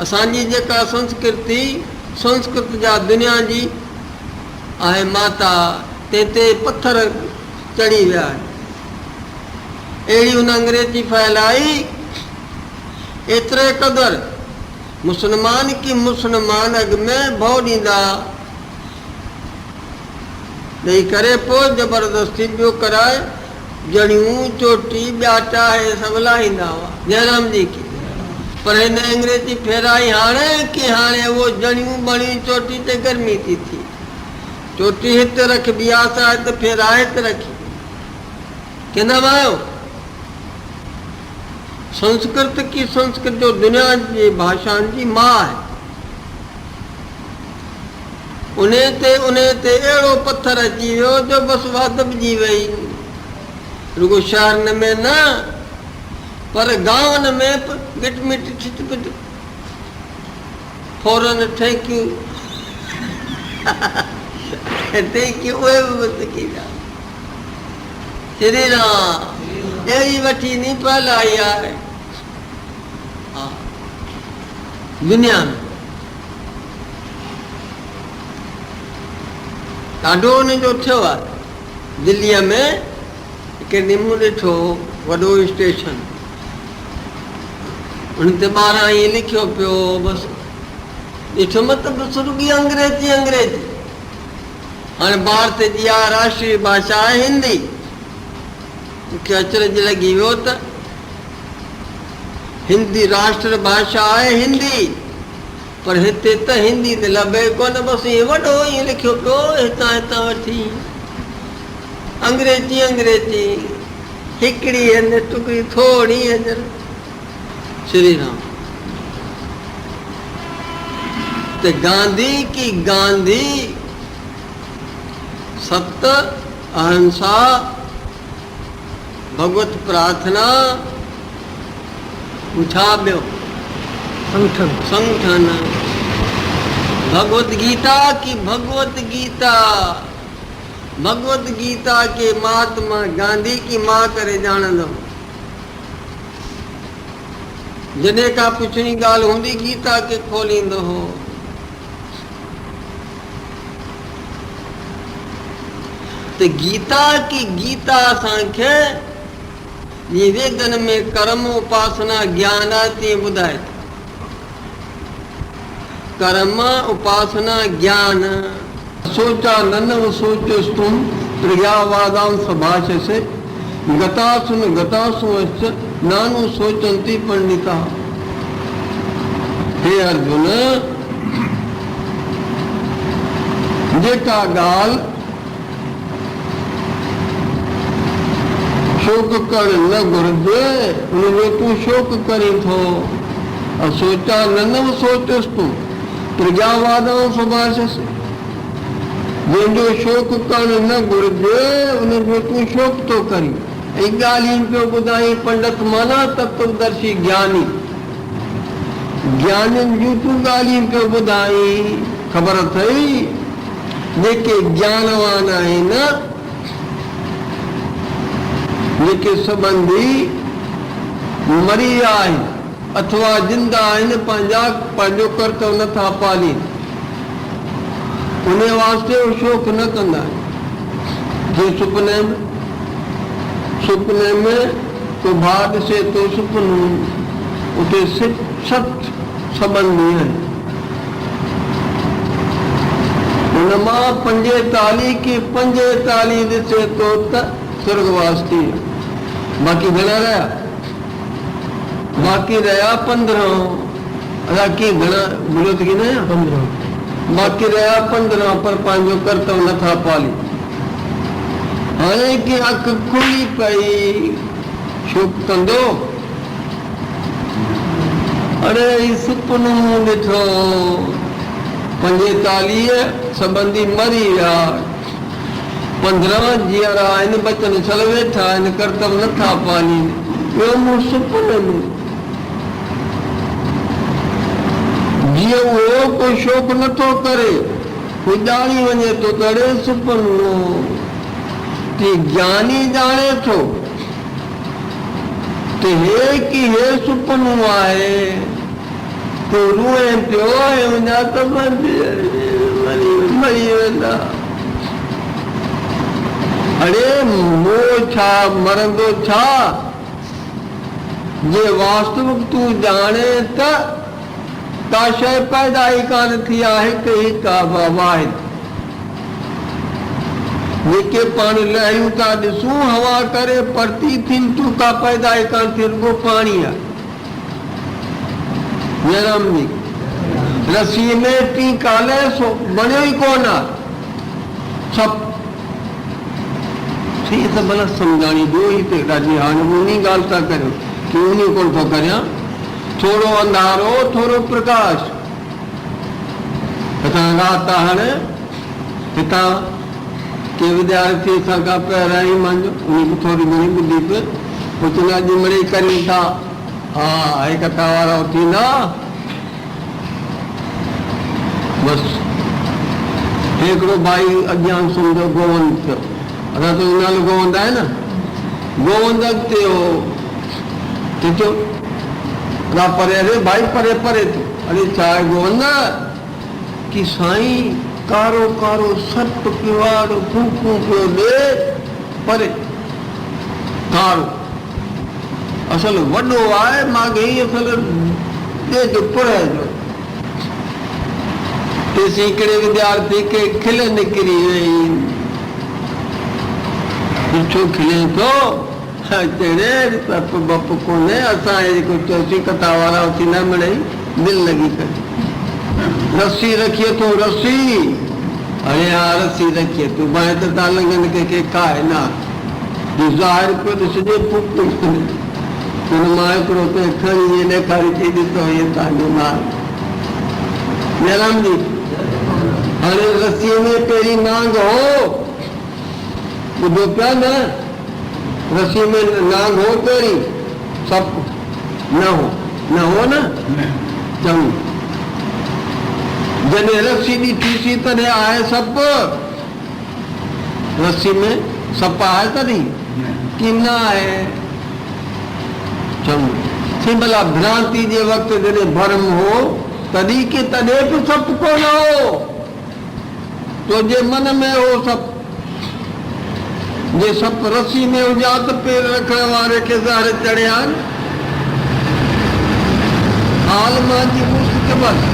असांजी जेका संस्कृति संस्कृत जा दुनिया जी आहे माता ते पत्थर चढ़ी विया आहिनि अहिड़ी हुन अंग्रेजी फैलाई एतिरे क़दुरु मुस्लमान की मुस्लमान अॻ में भउ ॾींदा ॾेई करे पोइ ज़बरदस्ती ॿियो कराए जड़ियूं चोटी ॿियाटा हे सभु लाहींदा हुआ जयराम जी की पर हिन अंग्रेजी फेराई हाणे की हाणे उहो जड़ियूं बणियूं चोटी ते गर्मी थी चोटी हित रख बियास आहे त फिर आहे त रखी कहना आयो। संस्कृत की संस्कृत जो दुनिया जी भाषा जी मां है। उन्हें ते अड़ो पत्थर अची वियो जो बस वादबजी वही। रुगो शहर में न पर गांवन में गिट मिट छिट पिट फौरन थैंक यू थैंक यू ओए मत कीदा श्री राम यही वठी नहीं पहला यार। हाँ दुनिया में ॾाढो उनजो थियो आहे। दिल्लीअ में हिकु निमू ॾिठो वॾो स्टेशन उन ते ॿारहं ईअं लिखियो पियो बसि ॾिठो मतिलबु सुर्गी अंग्रेजी अंग्रेजी। हाणे भारत जी आहे राष्ट्रीय भाषा आहे हिंदी। मूंखे अचरज लॻी वियो त हिंदी राष्ट्र भाषा आहे हिंदी पर हिते त हिंदी त लभे कोन बसि ईअं वॾो ईअं लिखियो पियो हितां हितां वठी अंग्रेजी अंग्रेजी हिकिड़ी अञा टुकड़ी थोड़ी अञा। श्री राम ते गांधी की गांधी सत्य अहिंसा भगवत प्रार्थना उठा ॿियो संगठन भगवत गीता की भगवत गीता के महात्मा गांधी की मां करे जाणंदो। जॾहिं का पुछणी ॻाल्हि हूंदी गीता के खोलींदो हो। तो गीता की गीता असांखे ये वेदन में कर्म उपासना ज्ञान आती ॿुधाए। कर्म उपासना ज्ञान सोचा नन्व सोचस तुम प्रज्ञावादां सभाषसे गतासु नानु सोचंती पंडिता। हे अर्जुन जेका ॻाल्हि शोक कर न घुर्जे उनमें तू शोक करी थो। सोचा नन्व सोचस तू प्रज्ञावादां सभाषसे जंहिंजो शोक करणु न घुर्जे उनमें तूं शोक थो करी। ऐं ॻाल्हियूं पियो ॿुधाई पंडित माना तत्वदर्शी ज्ञानी ज्ञानियुनि जूं तूं ॻाल्हियूं पियो ॿुधाई। ख़बर अथई जेके ज्ञानवान आहिनि जेके संबंधी मरी विया आहिनि अथवा जिंदा आहिनि पंहिंजो कर्तव्य नथा पालीनि उन वास्ते वो शोक न कंदा जो सुपने में तो भाग से तो सुपन उते सत संबंधी है। उनमा 45 दिसे तो स्वर्गवासी बाकी घना रहा बाकी रहा 15 अदा की घना बोलो तो की ना 15 बाकी रहा 15 पर पांचो कर्तव्य न था पाली। हाणे की अख खुली पई शोक कंदो अरे सुपनो ॾिठो 45 संबंधी मरी विया 15 जीअरा आहिनि बचन छल वेठा आहिनि कर्तव्य नथा पाली ॿियो मूं सुपने में जीअं उहो कोई शोक नथो करे कोई ॼाणी वञे थो तड़े सुपनो कि ज्ञानी जाने थो तो हे कि हे सुपनो आहे तो रूए पियो वञा त मरी वेंदा। अरे मोह छा मरंदो छा जे वास्तविक तू जाने त का शइ पैदा ई कान थी आहे हिकु का वाहिद जेके पाण लहरियूं था ॾिसूं हवा करे परती थिन तू का पैदा ई कान थी रुगो पाणी आहे। रसी में टी काले सो बणियो ई कोन आहे सब थी तो भला समझाणी दो ही ते राजी हाणे उन्हीं गाल था करो कि उन्हीं को तो करया थोड़ो अंधारो थोड़ो प्रकाश हितां ॻाल्हि हाणे हितां के विद्यार्थी सां पहिरां ई मांजो उन्हीं थोड़ी घणी ॿुधी पे पुछना अॼु मिड़ी करी था हा हे कथा वारा थींदा बस हिकिड़ो भाई अॻियां सुम्हियो गोवंद थियो असां तो नालो गोवंद आहे न गोवंद अॻिते हो ना परे अरे भाई परे परे थो अरे छा आहे गोवंद कि साईं कारो कारो सप किवाड़ फूकू पियो ॾे परे कारो असल वॾो आहे मांखे ही असल ॾे जो पुरे जो तेसी हिकिड़े विद्यार्थी खे खिल निकिरी वई छो खिले थो चढ़े सप बप कोन्हे असां जेको चयोसीं कथा वारा उथी न मिड़ई दिलि लॻी करे रस्सी रखिए तो रस्सी अरे हा रस्सी रखिए तूं भाई त तव्हां लंघनि कंहिंखे खाए न ज़ाहिर पियो ॾिसजे फुक हुन मां हिकिड़ो कंहिं खणी ॾेखारी चई ॾिसो इहे तव्हांजो माल जयराम जी हाणे रस्सीअ में पहिरीं नांग हो ॿुधो पिया न रस्सी में नांग हो पहिरीं सप न हो न चङो जॾहिं रस्सी ॾिठीसीं तॾहिं आहे सप रस्सी में सप आहे तॾहिं कि न आहे चङो भला भ्रांति जे वक़्तु जॾहिं भरम हो तॾहिं कि तॾहिं बि सप कोन हो तो जे मन में हो सप जे सप रस्सी में हुजा त पेर रखण वारे खे ज़ाहिर चढ़िया हाल मुंहिंजी मुस्तक़बिल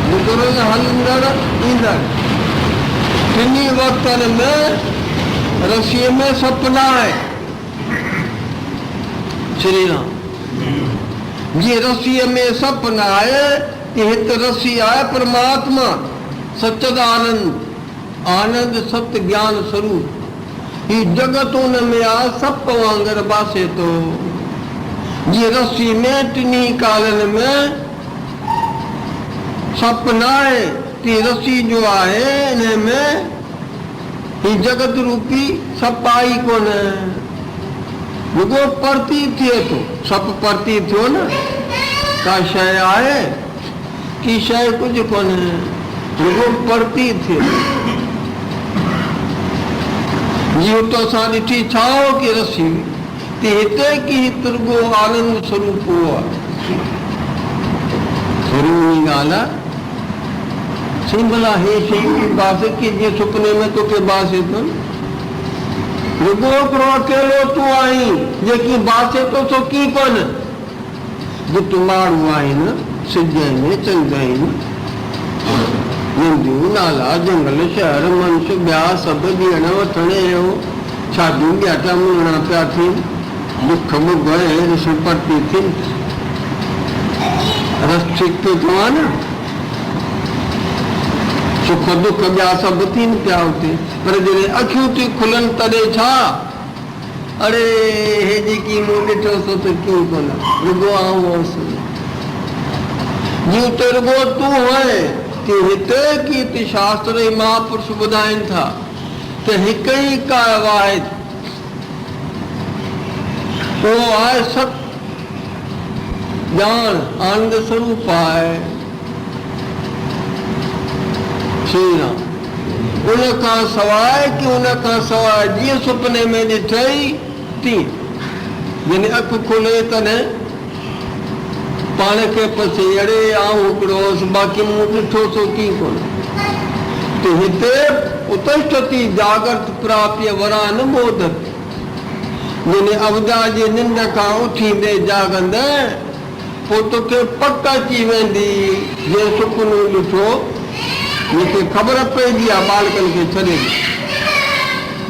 गुज़िरियल हलंदड़ ईंदड़ टिनी वक़्तनि में रस्सीअ में सप न आहे श्री राम जी रस्सीअ में सप न आहे कि हिते रस्सी आहे परमात्मा सचद आनंद आनंद सत्य ज्ञान स्वरूप ही जगत उन में आहे सप वांगर बासे थो जी रस्सी में टिनी कालनि में सप न आहे कि रस्सी जो आहे इन में ही जगत रूपी सप आई कोन्हे रुगो प्रतीत थिए थो सप प्रतीत थियो न का शइ आहे कि शइ कुझु कोन्हे रुगो प्रतीत थिए जी हुतो असां ॾिठी छा हो कि रस्सी कि हिते कि हिते रुगो आनंद स्वरूप हो ज़रूरी ॻाल्हि आहे भला हे शइ बास कि जीअं सुपने में तोखे बासे थो रुगो हिकिड़ो अकेलो तूं आहीं जेकी बासे थो सो की कोन गुट माण्हू आहिनि सिज आहिनि चंड आहिनि नंदियूं नाला जंगल शहर मनुष्य ॿिया सभु ॾियण वठण अहिड़ो शादियूं ॿिया मिलणा पिया थियनि दुख भुग रिश्वत थी रस ठीक पियो चवां न सुख दुख ॿिया सभु थियनि पिया हुते पर जॾहिं अखियूं थी खुलनि तॾहिं छा अरे हे जेकी मूं ॾिठो सो त कीअं कोन रुगो आऊं हुअसि जीअं त रुगो तूं आहे कि हिते कि हिते शास्त्र ऐं महापुरुष ॿुधाइनि था त हिकु ई का वाहिद उहो आहे सत ॼाण आनंद स्वरूप आहे श्री राम उन खां सवाइ कि उन खां सवाइ जीअं सुपने में ॾिठई तीअं जॾहिं अखि खोले तॾहिं पाण खे पसे अड़े आऊं हिकिड़ो हुअसि बाक़ी मूं ॾिठो सो कीअं कोन्हे त हिते उत्तिष्ठति जागृत प्राप्य वरान मोदत जॾहिं अवदा जी निंड खां उथींदे जागंदे पोइ तोखे पक अची वेंदी जे सुपनो ॾिठो मूंखे ख़बर पइजी आहे बालकनि खे छॾे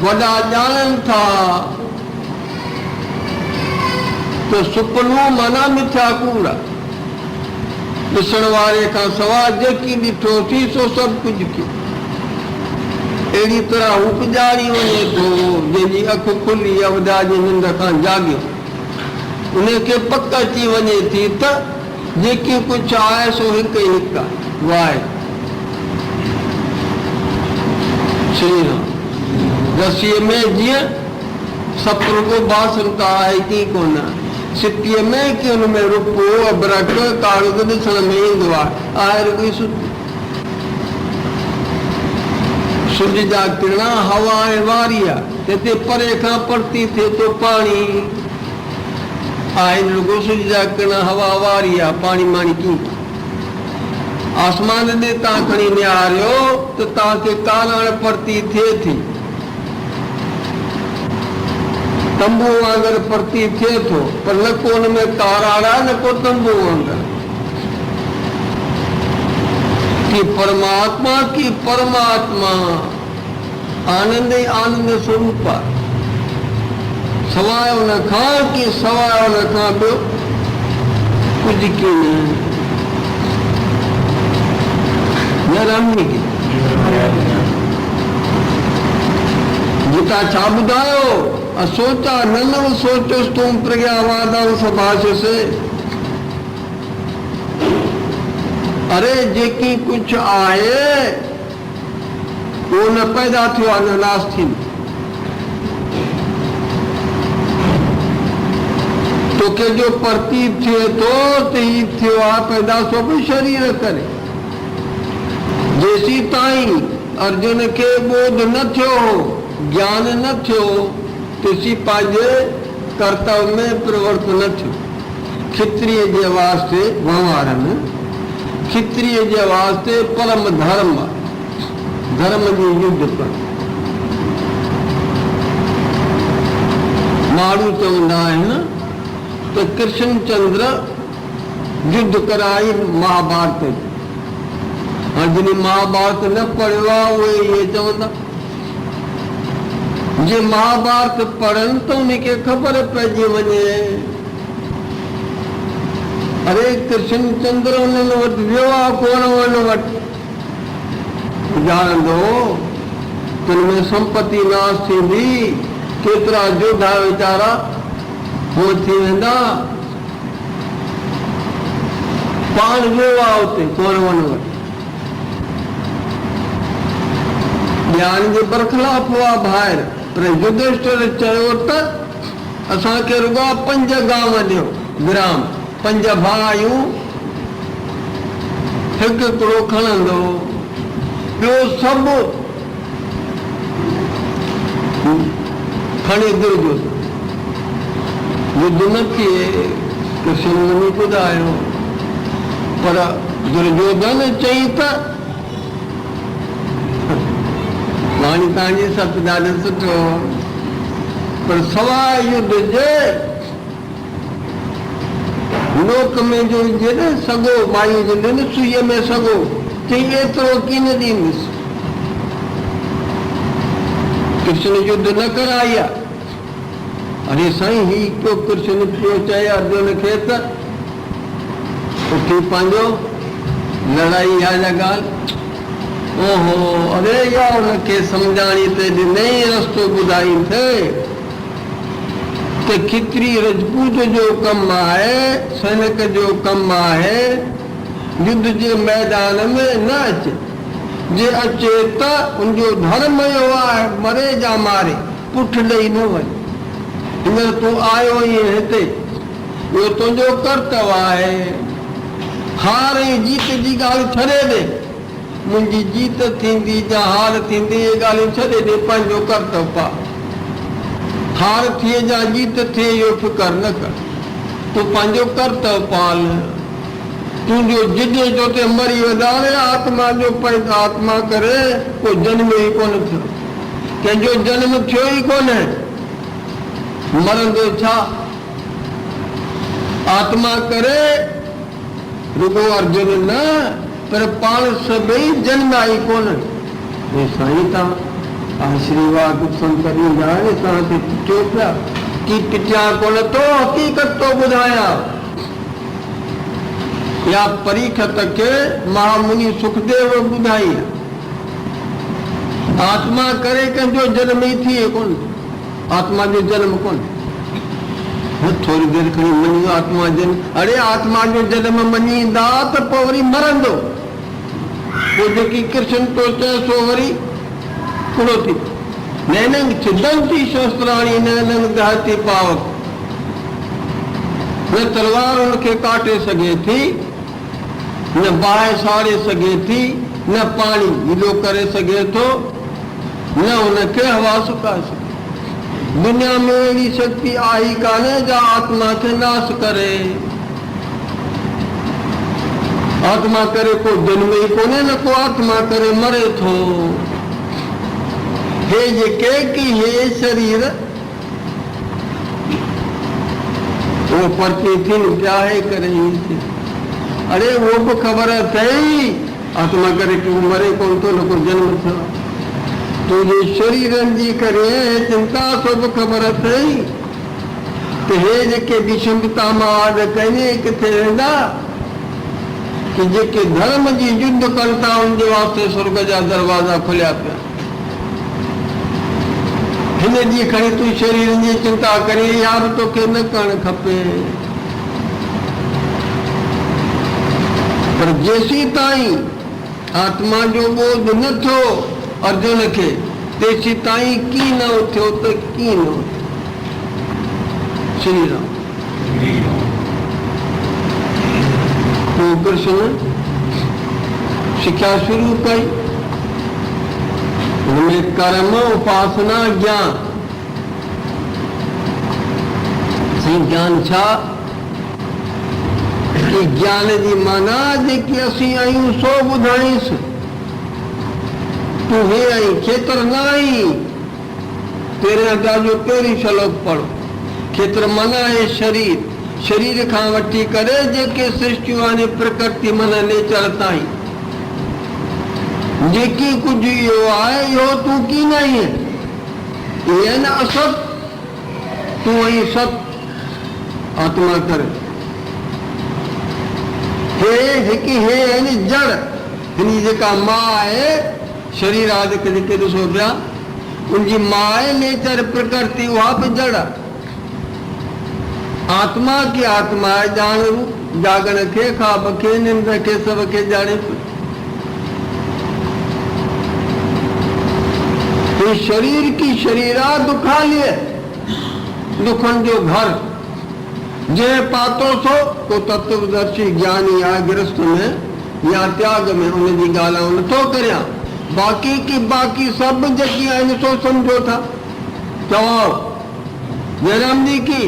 वॾा ॼाणनि था त सुपनो माना मिथ्या कूड़ ॾिसण वारे खां सवाइ जेकी ॾिठोसीं सो सभु कुझु कयो अहिड़ी तरह उपजारी वञे थो जंहिंजी अखि खुली अवधा जी निंड खां जागियो उनखे पक अची वञे थी त जेकी कुझु आहे सो हिकु ई हिकु आहे वाहे श्री राम रसीअ में जीअं सप रुगो बासण त आहे की कोन सिटीअ में की हुन में रुपो अबरक कागज़ ॾिसण में ईंदो आहे रुॻी सूरज जा किरणा हवा ऐं वारी आहे हिते परे खां परती थिए थो पाणी आहिनि रुगो सूरज जा किरण हवा वारी आहे पाणी माणी कीअं आसमान ॾे तव्हां खणी निहारियो त तव्हांखे काराण परती थिए थी तंबू वांगुरु परती थिए थो पर न को हुन में काराण आहे न को तंबू वांगुरु कि परमात्मा आनंद ही आनंद स्वरूप आहे सवाइ उन खां कि सवाइ उन खां ॿियो कुझु कीअं न रमी गीता छा ॿुधायो सोचा न सोचोस तुम प्रज्ञावादं सभाषसे अरे जेकी कुछ आहे वो न पैदा थियो आहे न नाश थींदो तोखे जो प्रतीत थिए थो त ही थियो आहे पैदा सो कोई शरीर करे जेसी ताईं अर्जुन खे बोध न थियो ज्ञान न थियो तेसी पंहिंजे कर्तव्य में प्रवृत्त न थियो क्षत्रिय जे वास्ते व्यवहारनि क्षत्रिय जे वास्ते परम धर्म धर्म जी युद्ध कर माण्हू चवंदा आहिनि त कृष्ण चंद्र युद्ध कराई महाभारत जिन महाभारत न पढ़ियो आहे उहे इहे चवंदा जे महाभारत पढ़नि त उनखे ख़बर पइजी वञे अरे कृष्ण चंद्र उन्हनि वटि वियो आहे कोन हुन वटि ॼाणंदो त हुन में संपत्ति नाश थींदी केतिरा जोधा वीचारा हो थी वेंदा पाण वियो आहे उते कोन हुन वटि ज्ञान जे बरख़िलाफ़ हुआ ॿाहिरि पर युधिष्ठिर चयो त असांखे रुॻो 5 गांव ॾियो ग्राम 5 भाइयूं हिकु हिकिड़ो खणंदो ॿियो सभु खणी घुरिजो युद्ध न थिए कृष्ण मुनि ॿुधायो पर दुर्योधन चई त वाणी तव्हांजी सभु ॾाढो सुठो पर सवाइ युद्ध जे लोक में जो हुजे न सॻो मायूं हुजे न सुईअ में सॻो चई एतिरो कीन ॾींदुसि कृष्ण युद्ध न कराई आहे अरे साईं ही को कृष्ण पियो चए अर्जुन खे त उठी पंहिंजो लड़ाई आहे ॻाल्हि ओहो अरे यार उनखे सम्झाणी त ॾिनई रस्तो ॿुधाई थे त खित्री रजपूत जो कमु आहे सैनिक जो कमु आहे युद्ध जे मैदान में न अचे जे अचे त उनजो धर्म इहो आहे मरे जा मारे पुठ ॾेई न वञे हींअर तूं आयो ई हिते इहो तुंहिंजो कर्तव्य आहे हार ऐं जीत जी ॻाल्हि छॾे ॾे मुंहिंजी जीत थींदी या हार थींदी इहे ॻाल्हियूं छॾे ॾे पंहिंजो कर्तव्य पा हार थिए या जीत थिए इहो फिकर न कर तूं पंहिंजो कर्तव्य पाल तुंहिंजो जिद जो ते मरी वधारे आत्मा जो पैदा आत्मा करे को जन्म ई कोन थियो कंहिंजो जन्म थियो ई कोन्हे मरंदो छा आत्मा करे रुगो अर्जुन न पर पाण सभई जन्माई कोन साईं तव्हां आशीर्वाद संत ॾींदा तव्हांखे पिटियो पिया की पिटिया कोन तो हक़ीक़त तो ॿुधायां या परीक्षत खे महामुनि सुखदेव ॿुधाई आत्मा करे कंहिंजो जन्म ई थिए कोन, आत्मा जो जन्म कोन। थोड़ी देर खणी मञी आत्मा जन्म, अरे आत्मा जो जन्म मञींदा त पोइ वरी मरंदो, पोइ जेकी कृष्ण तो चए सो वरी पूरो थी। नैनंग छिदंती शस्त्राणी नैनंग दहती पावक, न तलवार उनखे काटे सघे थी, न बाहि साड़े सघे थी, न पाणी गीलो करे सघे थो, न उनखे हवा सुकाए सघे। दुनिया में अहिड़ी शक्ति आई कान्हे जो आत्मा खे नाश करे। आत्मा करे को जन्म ई कोन्हे, न को आत्मा करे मरे थो। हे जेके कि हे शरीर वो परचे थिन क्या है करे थी, अरे वो भी खबर अथई आत्मा करे कि वो मरे कोन तो, न को जन्म था। तुझे शरीरन जी करे चिंता सब खबर अथई कि हे जेके विषमता माद कने किथे वेंदा, कि जेके धर्म जी युद्ध करता उनके वास्ते स्वर्ग जा दरवाजा खुलिया पिया। हिन जी खणी तू शरीर जी चिंता करे, यार तोखे न करण खपे। पर जेसी ताईं आत्मा जो बोध न थियो अर्जुन खे, तेसी ताईं की न उथियो त की न उथियो। श्री राम। तो कृष्ण शिक्षा शुरू कई, उनमें कर्म उपासना ज्ञान। ज्ञान छा कि ज्ञान जी माना जेकी असीं आहियूं सो ॿुधाईंसि। तूं हे आई खेत्र न आई, तेरे अॻियां जो पहिरीं श्लोक पढ़ो। खेत्र माना आहे शरीर, शरीर खां वठी करे जेके सृष्टियूं आहिनि प्रकृति माना नेचर ताईं, जेकी कुछ इहो आहे इहो तूं की न आई आहे। इहे न असत, तूं आई सत आत्मा कर। हे हिकु हे आहिनि जड़, हिन जेका मां आहे शरीर आदि जेके ॾिसो पिया, उनजी मां आहे नेचर प्रकृति, उहा बि जड़ आहे। आत्मा की आत्मा आहे ॼाण रूप, जागण खे ख्वाब खे निंड खे सभ खे ॼाणे पियो। शरीर की शरीरा दुखालिए, दुखन जो घर जे पातो सो को तत्वदर्शी ज्ञानी आहे गृहस्थ में या त्याग में उनजी ॻाल्हि नथो करियां। बाक़ी की बाक़ी सब जेकी आहिनि सो सम्झो था। चओ जयराम जी की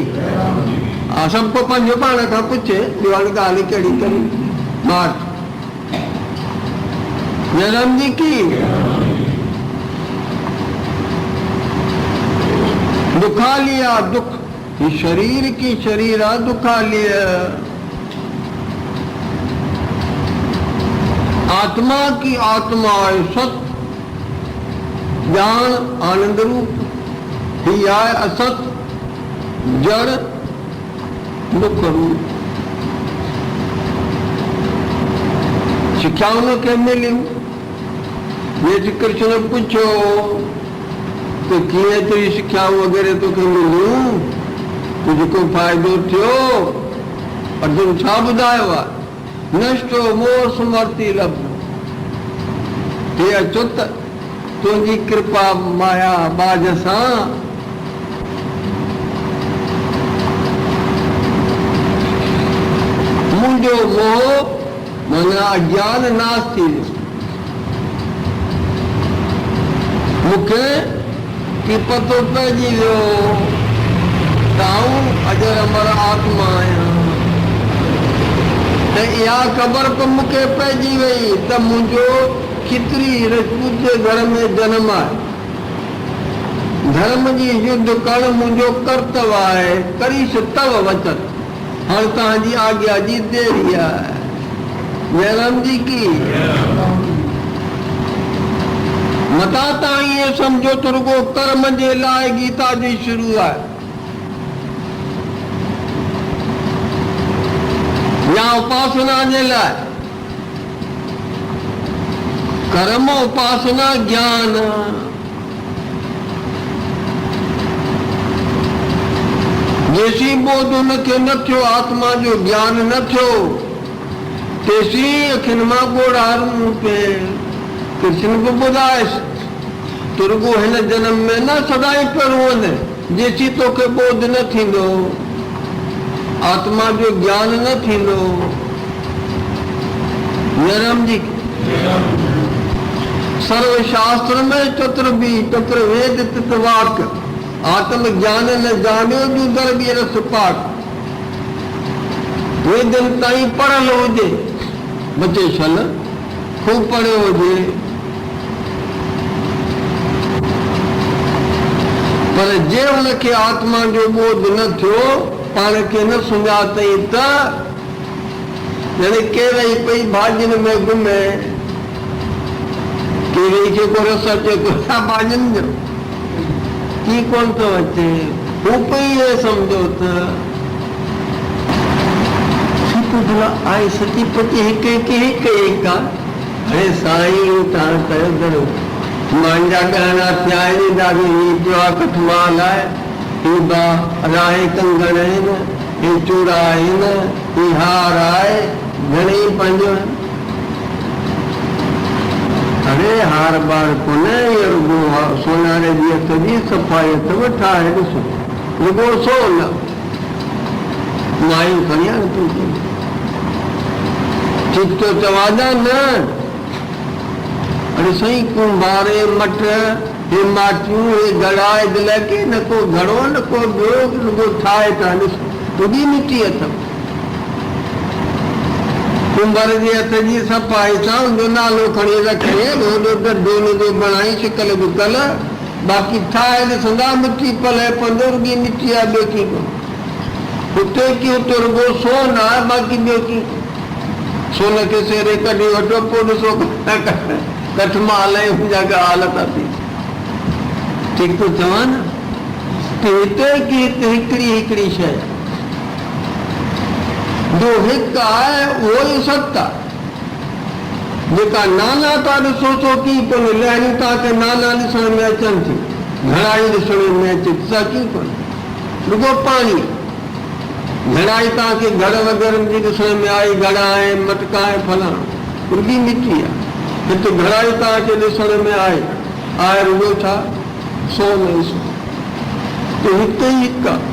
सबको पंहिंजो पाण खां पुछे ॿियो ॻाल्हि कहिड़ी करी मार। जयराम जी की दुखा लिया, दुख शरीर की शरीरा दुखा लिया। आत्मा की आत्मा है सत, ज्ञान आनंद रूप ही आए असत, जड़ दुख रूप। शिक्षाओं के मिली ये कृष्ण पूछो तो किए तेरी शिक्षा वगैरह तो के मिलियूं, तुझे को फायदो थियो। अर्जुन छा ॿुधायो आहे, नष्टो मोह स्मृति लब्ध। हे अच्युत तुंहिंजी कृपा माया बाज सां मुंहिंजो मोह माना अज्ञान नाश थी वियो। मूंखे की पतो पइजी वियो त आऊं अजर अमर आत्मा आहियां। त इहा ख़बर पे मूंखे पइजी वई त मुंहिंजो खितरी रजपूत जे घर में जनम आहे। धर्म जी युद्ध करणु मुंहिंजो कर्तव्य आहे। करीस तव वचन, हाणे तव्हांजी आज्ञा जी देरी आहे। जयराम जी की मता तव्हां ईअं सम्झो त रुगो कर्म जे लाइ गीता जी शुरू आहे या उपासना जे लाइ। कर्म उपासना ज्ञान जेसी बोध उनखे न थियो आत्मा जो ज्ञान न थियो तेसी अखिन मां ॻोड़ारूं पे कृष्ण को ॿुधाएसि तुरगो हिन जन्म में न सदाई पियो वञे जेसी तोखे बोध न थींदो आत्मा जो ज्ञान न थींदो निरम जी सर्वशास्त्र में चतुर वेद तितवाक आत्म ज्ञान न जानियो जूदर बि रस पाक वेदन ताईं पढ़ल हुजे बचे छल खूब पढ़ियो हुजे पर जे हुनखे आत्मा जो बोध न थियो पाण खे न सुञातई त यानी केरई पई भाॼियुनि में घुमे केरई जेको रस अचे कोन भाॼियुनि जो की कोन थो अचे हू पई इहे सम्झो त भला आहे सची पची हिकु हाणे साईं तव्हां कयो करो मुंहिंजा गहना थिया आहिनि ॾाढी नीचो आहे कठमाल आहे ही बा राहे कंगण आहिनि ही चूड़ा आहिनि ही हार आहे घणेई पंहिंजो अरे हार बार कोन्हे रुगो सोनारे जी हथ जी सफ़ाई अथव ठाहे ॾिसो रुगो सोन मायूं खणी आणे तूं ठीक तो चवादा न अरे सही कुंभारे मट हे माटियूं हे घड़ाए दिल के न को घड़ो न को ॿियो रुगो ठाहे था ॾिस तुंहिंजी मिटी अथव कुंभर जे हथ जी सफ़ाई सां हुनजो नालो खणी रखे होॾो गड्ढो हुनजो बणाई शिकल बुकल बाक़ी ठाहे ॾिसंदा मिटी पले पंदो रुॻी मिटी आहे ॿियो की हुते की हुते रुगो सोन आहे बाक़ी ॿियो की सोन के सेरे कढी वठो पोइ ॾिसो कठमाल ऐं हुनजा हालत थी ठीक थो चवां न हिते की हिकिड़ी शइ जो हिकु आहे उहो ई सत आहे जेका नाना था ॾिसो छो की कोन लहरियूं तव्हांखे नाना ॾिसण में अचनि थियूं घड़ाई ॾिसण में अचे थी की कोन रुगो पाणी घड़ाई तव्हांखे घड़ वग़ैरह जी ॾिसण में आई घड़ा आहे मटका आहे फलाणो रुॻी मिटी आहे हिते घड़ाई तव्हांखे ॾिसण में आहे रुगो छा सोन तो हिते ई हिकु आहे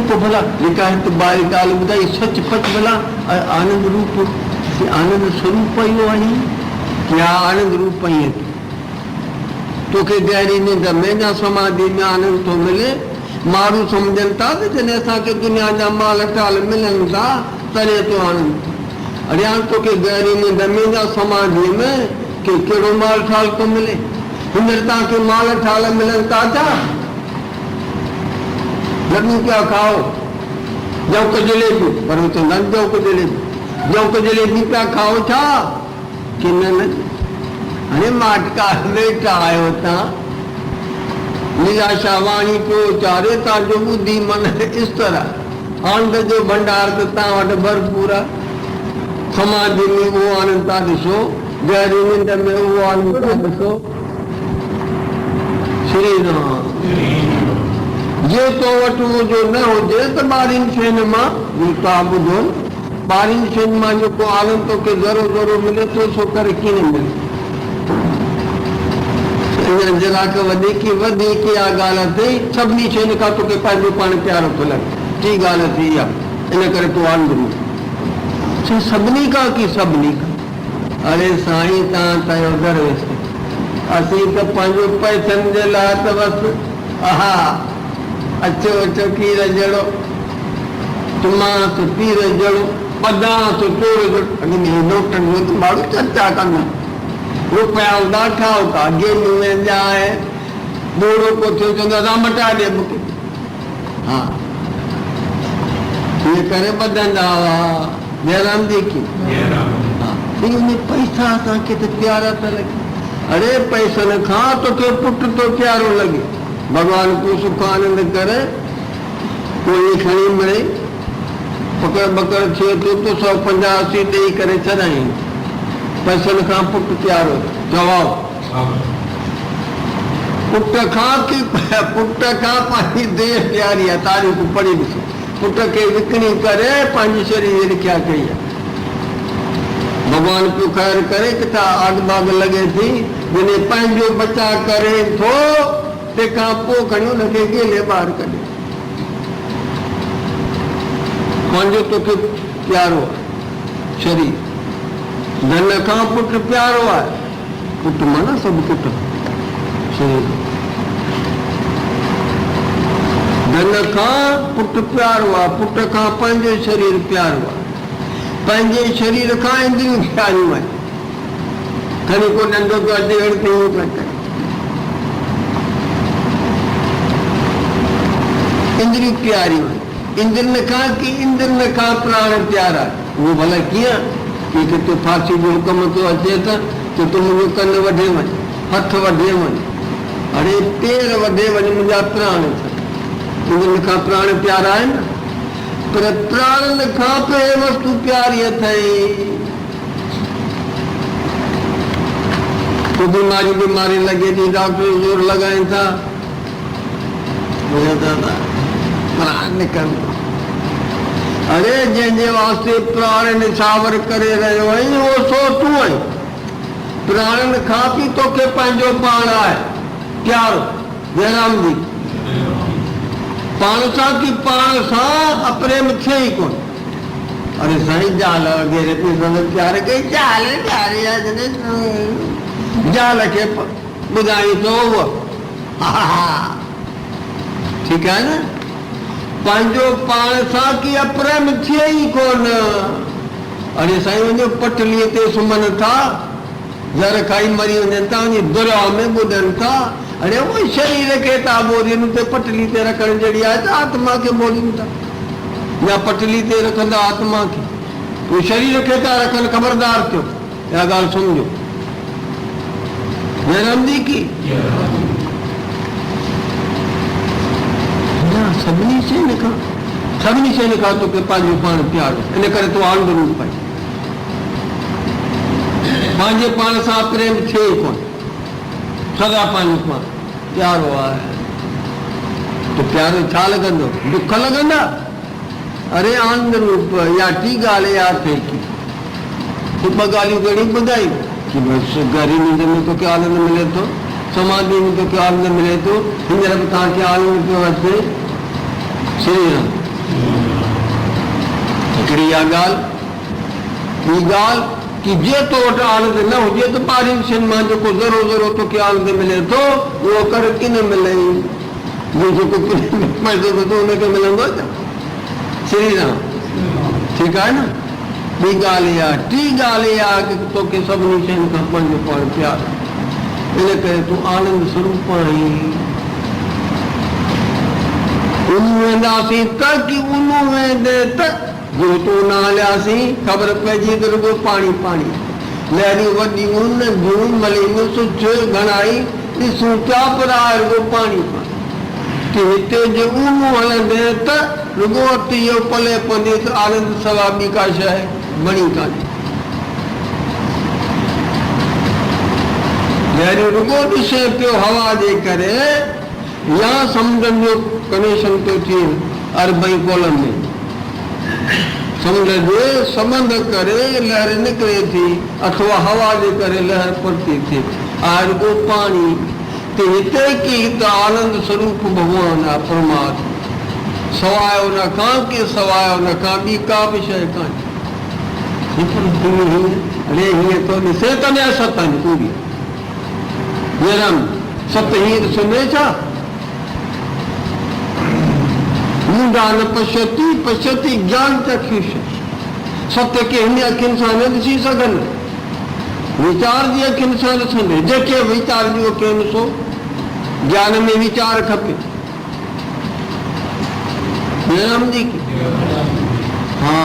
पोइ भला जेका हिकु ॿाहिरि ॻाल्हि ॿुधाई सच पच भला आनंद रूप आनंद स्वरूप इहो आहे क्या आनंद रूप ई तोखे गहरी निंड में या समाधि में आनंद थो मिले माण्हू सम्झनि था त जॾहिं असांखे दुनिया जा माल टाल मिलनि था तॾहिं तो आनंद अरे हाणे तोखे गहरी निंड में या समाधि में के कहिड़ो माल ठाल थो मिले हींअर तव्हांखे माल ठाल मिलनि था छा लड्डू क्या खाओ जौक जलेबी पर वो तो न जौक जलेबी क्या खाओ था कि न अरे माटका बेटा आयो था निराशा वाणी पियो चारे तव्हांजो ॿुधी मन इस तरह आनंद जो भंडार त तव्हां वटि भरपूर आहे समाधि में उहो आनंद था ॾिसो गहरी निंड में उहो आनंद था ॾिसो श्री राम जे तो वटि उहो जो न हुजे त ॿारहंनि शयुनि मां तव्हां ॿुधो ॿारहंनि शयुनि मां जेको आनंद तोखे ज़रो ज़रो मिले थो सो करे कीअं मिले ज़रा वधीक इहा ॻाल्हि अथई सभिनी शयुनि खां तोखे पंहिंजो पाण प्यारो थो लॻे टी ॻाल्हि थी आहे इन करे तूं आनंद सभिनी खां की सभिनी खां अरे साईं तव्हां तयो घर वेसो असीं त पंहिंजो पैसनि जे लाइ त बसि हा अचो अचो खीर जहिड़ो टमास पीर जहिड़ो पदास चोर नोटनि जो माण्हू चर्चा कंदा रुपया हूंदा खाओ था गेमियूं वेंदा आहे ॿोड़ो को थियो चवंदा असां मटाए ॾे मूंखे हा ईअं करे ॿधंदा हुआ जयराम जी की हा पैसा असांखे त प्यारा था लॻे अरे पैसनि खां तोखे पुटु तो प्यारो लॻे भगवान तूं सुख आनंद करे कोई खणी मिले पकड़ बकड़ थिए तो 150-80 ॾेई करे छॾाई पैसनि खां पुटु प्यारो जवाब पुट खां पंहिंजी देह प्यारी आहे तारीख़ पढ़ी ॾिसो पुट खे विकिणी करे पंहिंजी शरीर जी रखिया कई आहे भॻवान पियो ख़ैर करे किथां आग बाग लॻे थी जॾहिं पंहिंजो बचा करे थो तंहिंखां पोइ खणी हुनखे गेले ॿाहिरि कढे पंहिंजो तोखे प्यारो आहे शरीर धन खां पुटु प्यारो आहे पुटु माना सभु पुटु शरीर धन खां पुटु प्यारो आहे पुट खां पंहिंजो शरीर प्यारो आहे पंहिंजे शरीर खां इंद्रियूं प्यारियूं आहिनि खणी को नंढो पियो अचे अहिड़ी पियो करे इंद्रियूं प्यारियूं आहिनि इंद्रन खां प्राण प्यारा उहो भला कीअं की किथे फांसी जो हुकम थो अचे त तूं मुंहिंजो कनु वढे वञ हथ वढे वञ अड़े पेर वढे वञ मुंहिंजा प्राण इंद्रन खां प्राण प्यारा आहिनि पर प्राणनि खां पोइ वस्तु प्यारी अथई को बीमारी लॻे थी डॉक्टर ज़ोर लॻाइनि था दादा प्राण निकरंदो अरे जंहिंजे वास्ते प्राण निछावर करे रहियो आहीं उहो सो तूं आहीं प्राणनि खां बि तोखे पंहिंजो पाण आहे प्यारो जयराम जी पाण सां की पाण सां अप्रेम थिए ई कोन अरे साईं ज़ाल वग़ैरह पे प्यार कई ज़ाल प्यारी आहे ज़ाल खे ॿुधाई थो उहो ठीकु आहे न पंहिंजो पाण सां की अप्रेम थिए ई कोन अरे साईं वञो पटलीअ ते सुम्हनि था ज़र खाई मरी वञनि था वञी दुरिया में ॿुधनि था अरे उहो शरीर खे था ॿोरीनि ते पटली ते रखण जहिड़ी आहे त आत्मा खे ॿोरीनि था या पटली ते रखंदा आत्मा खे उहो शरीर खे था रखनि ख़बरदार थियो इहा ॻाल्हि सम्झो जयराम जी की सभिनी शयुनि खां तोखे पंहिंजो पाण प्यारो इन करे तूं आनंद रूप पाई पंहिंजे पाण सां प्रेम थिए ई कोन सदा पंहिंजो पाण प्यारो आहे तो प्यारो छा लॻंदो दुख लॻंदा अरे आनंद रूप या टी ॻाल्हि यादि थिए की तूं ॿ ॻाल्हियूं कहिड़ी ॿुधाई कि बसि गहरी निंड में तोखे आनंद मिले थो समाधि में तोखे आनंद मिले थो हींअर बि तव्हांखे आनंद पियो अचे श्री राम हिकिड़ी इहा ॻाल्हि ॿी ॻाल्हि कि जे तो वटि आनंद न हुजे त ॿारनि शयुनि मां जेको ज़रो तोखे आनंद मिले थो उहो कर किन मिलई जेको पैसो थो हुनखे मिलंदो छा श्री राम ठीकु आहे न ॿी ॻाल्हि इहा टी ॻाल्हि इहा कि तोखे सभिनी शयुनि खां पंहिंजो पाण प्यार इन करे तूं आनंद स्वरूप आहीं उन वेंदासीं त कि उन वेंदे त जो तूं न हलियासीं ख़बर पइजी त रुॻो पाणी लहरियूं वॾियूं नंढियूं मलीनियूं सुठियूं घणाई ॾिसूं पिया पर आहे रुॻो पाणी कि हिते जे उन हलंदे त रुॻो अति इहो पले पवंदी त आनंद सवा ॿी का शइ बणी कान्हे लहरियूं रुॻो ॾिसे पियो हवा जे करे या समुंडनि जो कनेक्शन थो थिए अरबई कोलनि में समुंड जे संबंध करे लहर निकिरे थी अथवा हवा जे करे लहर पड़ती थी आहे रुॻो पाणी त हिते की त आनंद स्वरूप भॻवान आहे परमात्मा सवाइ हुन खां की सवाइ हुन खां ॿी का बि शइ कान्हे अरे हीअं थो ॾिसे त न सतनि पूरी जयराम सत हीअं सुने छा मुंडा न पश्यति ज्ञान चक्षुष सत्य खे हिन अखियुनि सां न ॾिसी सघनि विचार जी अखियुनि सां ॾिसंदे जेके विचार जी अखियूं ॾिसो ज्ञान में विचार खपे जयराम जी हा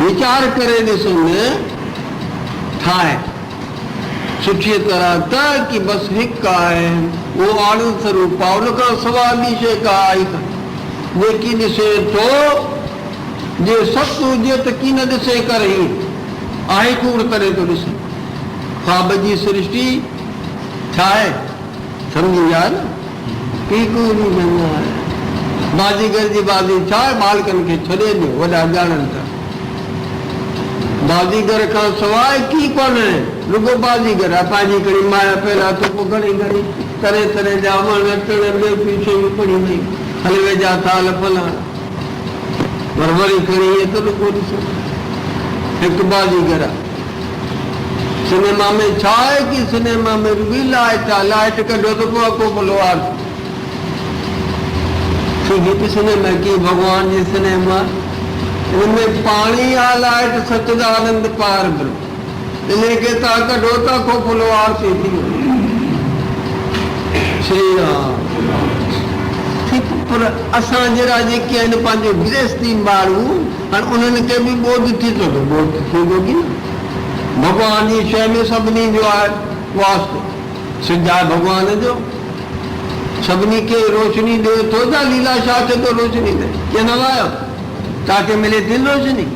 विचार करे ॾिसो न ठाहे सुठी तरह त कि बसि हिकु आहे उहो आनंद स्वरूप आहे उन खां सवाइ ॿी शइ का आई जेकी ॾिसे थो जे सत्य हुजे त की न ॾिसे कर ई आहे कूड़ करे थो ॾिसे। ख्वाब जी सृष्टि छा आहे सम्झी विया न, की कूड़ आहे। बाज़ीगर जी बाज़ी छा आहे, बालकनि खे छॾे ॾियो, वॾा ॼाणनि था। बाज़ीगर खां सवाइ की कोन्हे, रुगो बाज़ीगर आहे। पंहिंजी घणी माया पहिरियां थो, पोइ घणी घणी तरह तरह जा वण टिण ॿियूं ॿियूं शयूं पढ़ी वई, हलवे जा थाल फलाण, पर वरी खणी इहे त रुगो ॾिसो हिकु बाज़ीगर आहे। सिनेमा में छा आहे कि सिनेमा में रुॻी लाइट आहे, लाइट कढो त पोइ को लोहार सिनेमा की भगवान जी सिनेमा इनमें पाणी आहे, लाइट सच्चिदानंद पार ब्रह्म, इनखे तव्हां कढो था को फुलवार थी थी श्री राम। ठीकु, पर असां जहिड़ा जेके आहिनि पंहिंजो गृहस्थी माण्हू, हाणे उन्हनि खे बि ॿोध थी थो, ॿोध थींदो की न। भॻवान जी शइ में सभिनी जो आहे वास्तो, सिज आहे भॻवान जो, सभिनी खे रोशनी ॾे थो। जा लीला छा चए थो रोशनी ॾे, कीअं न आयो तव्हांखे मिले थी रोशनी।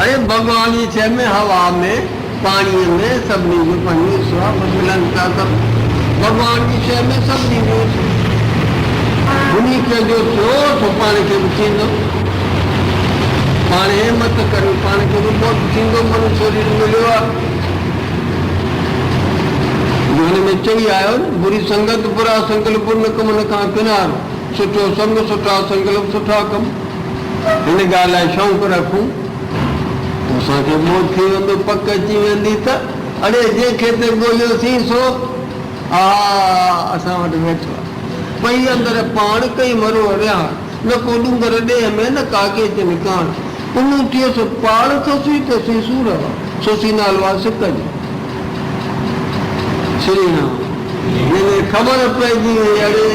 अरे भॻवान जी शइ में, हवा में, पाणीअ में सभिनी जो पंहिंजो स्वाब मिलनि था। सभु भॻवान जी शइ में सभिनी जो उन खे जो थियो सो पाण खे बि थींदो। पाण हिमत करियो, पाण खे बि मौत थींदो। मनुष्य शरीर मिलियो आहे, हुन में चई आयो न, बुरी संगत बुरा संकल्प न कमनि खां किनारो, सुठो संग सुठा संकल्प सुठा कम। हिन ॻाल्हि लाइ शौक़ु रखूं, असांखे मौत थी वेंदो, पक अची वेंदी त अड़े जंहिंखे ते ॻोल्हियोसीं सो असां वटि वेठो आहे। पई अंदरि पाण कई मरो विया, न को डूंगर ॾेह में न काके च निकाण, उन थियसि पाण थोसी त सूर सोसी नालो आहे सिक जो। श्री राम। ख़बर पइजी वई, अड़े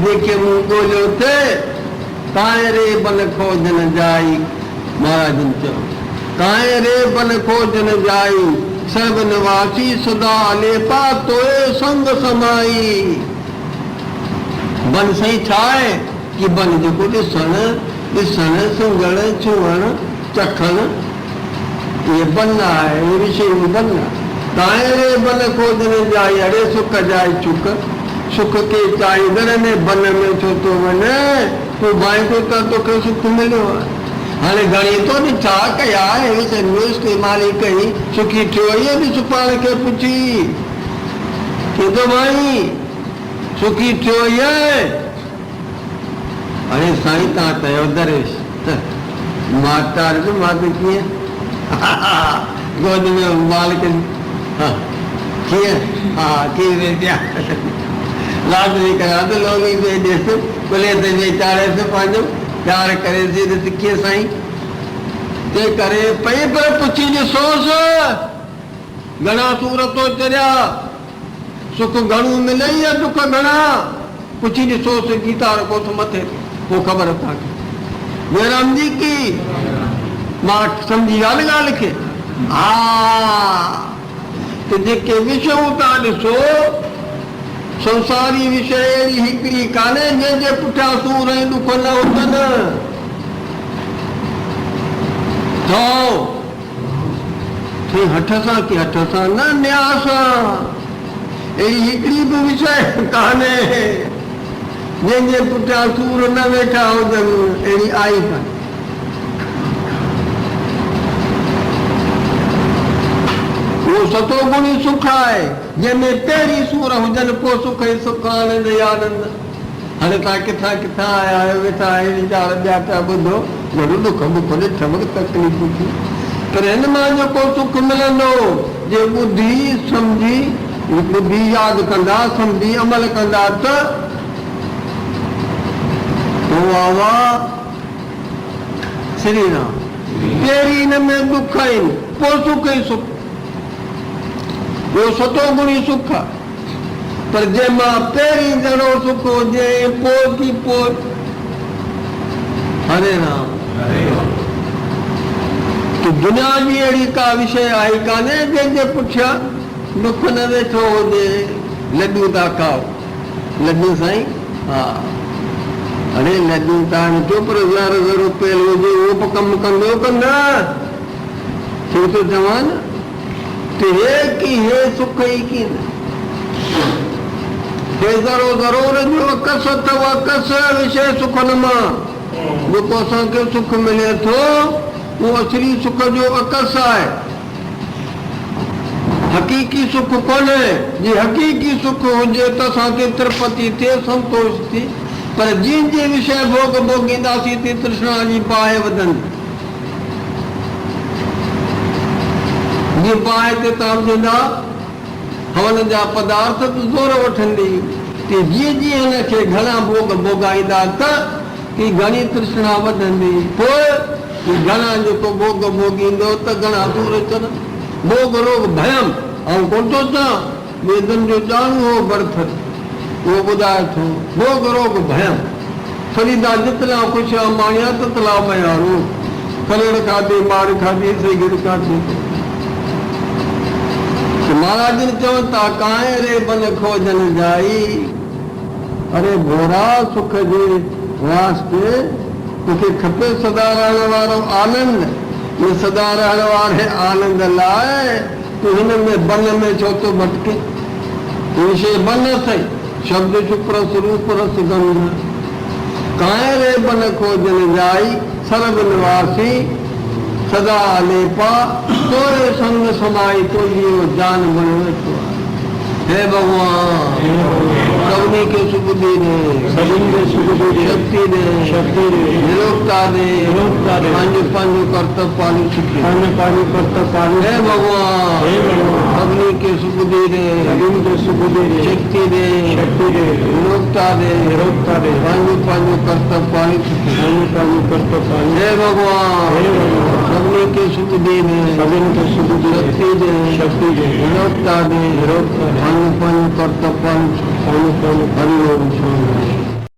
जेके मूं ॻोल्हियो थे कांए रे बन खोजन जाई, महाराजनि चयो कांए रे बन खोजन जाई, सर्व निवासी सदा लेपा तोए संग समाई। बन सही छा आहे कि बन जेको ॾिसण सुंघण छुअण चखण, इहे बन आहे, इहे विषय बन आहे। कांए रे बन खोजन जाई, अड़े सुख जाई चुक, सुख के चाहींदड़ ने बन में छो थो वञे, तूं भाईंदो त तोखे सुख मिलियो आहे। हाणे घणी तो न छा कया न्यूज़ इस्तेमाल कई, सुखी थियो इहो ॾिस पाण खे पुछी के तो भाई सुखी थियो इहो। अरे साईं तव्हां चयो दरेश मातार जो मां त कीअं गोद में मालिक कीअं थी वेंदा लाज़मी कयां त लोगी पे ॾिस भले ते वीचारेसि पंहिंजो प्यार करेसि ॾिस कीअं साईं ते करे पई, पर पुछी ॾिसोसि घणा सूर तो चढ़िया, सुख घणो मिले या दुख घणा, पुछी ॾिसोसि गीता रखोसि मथे, पोइ ख़बर तव्हांखे। जयराम जी की मां सम्झी ॻाल्हि ॻाल्हि खे। हा त जेके विषयूं तव्हां ॾिसो, संसारी विषय अहिड़ी हिकिड़ी कान्हे जंहिंजे पुठियां सूर ऐं दुख न हुजनि। थी हठ सां की हठ सां न, न्यास सां। अहिड़ी हिकिड़ी बि विषय कान्हे जंहिंजे पुठियां सूर न वेठा हुजनि, अहिड़ी आई कान्हे। उहो सतो गुणी सुख आहे जंहिंमें पहिरीं सूर हुजनि, पोइ सुख ई सुख आनंद ई आनंद। हाणे तव्हां किथां किथां आया आहियो, वेठा आहियो, वीचार ॿिया पिया ॿुधो, घणो दुख बुख ॾिठव, तकलीफ़ूं थी, पर हिन मां जेको सुख मिलंदो, जे ॿुधी सम्झी, ॿुधी यादि कंदा, सम्झी अमल कंदा त श्री राम। पहिरीं हिन में दुख आहिनि, पोइ सुख ई सुख, ॿियो सतो गुणी सुख आहे। पर जंहिंमां पहिरीं जहिड़ो सुख हुजे, पोइ की पोइ हरे राम। दुनिया जी अहिड़ी का विषय आई कान्हे जंहिंजे पुठियां दुख न वेठो हुजे। लॾूं था खाओ, लॾूं साईं, हा अरे लॻूं था चुप रज़ार रुपये हुजे उहो बि कमु कंदो कंदा छो थो चवां न कि हे की हे सुख ई की न हे ज़रो ज़रूर जो अकस अथव अकस विषय सुखनि मां जेको असांखे सुख मिले थो उहो असली सुख जो अकस आहे हक़ीक़ी सुख कोन्हे जी हक़ीक़ी सुख हुजे त असांखे तृप्ति थिए संतोष थी पर जीअं जीअं विषय भोग भोगींदासीं तीअं तृष्णा जी बाहि वधंदी जीअं बाहि ते तव्हां ॿुधंदा हवन जा पदार्थ ज़ोर वठंदी कि जीअं जीअं हिनखे घणा भोग भोगाईंदा त की घणी तृष्णा वधंदी पोइ घणा जेको भोग भोगींदो त घणा दूर अचनि भोग रोग भयम ऐं कोन थो चवां वेदन जो ॼाणू हो बर्थ उहो ॿुधाए थो भोग रोग भयम फरीदा जितना कुझु माणिया ततला मया रोग कलड़ खाधे मार खाधी सिगरेट खाधी महाराज ने चवनि था कांए रे बन खोजन जाई अरे भोरा सुख जे वास्ते तोखे खपे सदा रहण वारो आनंद ये सदा रहण वारे आनंद लाए तू हिन में बन में छो तो भटके विषय बन अथई शब्द चुप रस रूप रस गंध कांए रे बन खोजन जाई सर्व निवासी सदा लेपा तोरे संग समाई तो जियो जान बनो तो हे भगवान सभी के सुख दे शक्ति दे निरोगता दे पांचो पांचो कर्तव्य पालू सीखे हे भगवान सभी के सुख दे शक्ति दे निरोगता दे पांचो पांचो कर्तव्य पालू सीखे हे भगवान सभी के सुख दे शक्ति दे निरोगता दे पांचो पांचो कर्तव्य पालू हरि ओम।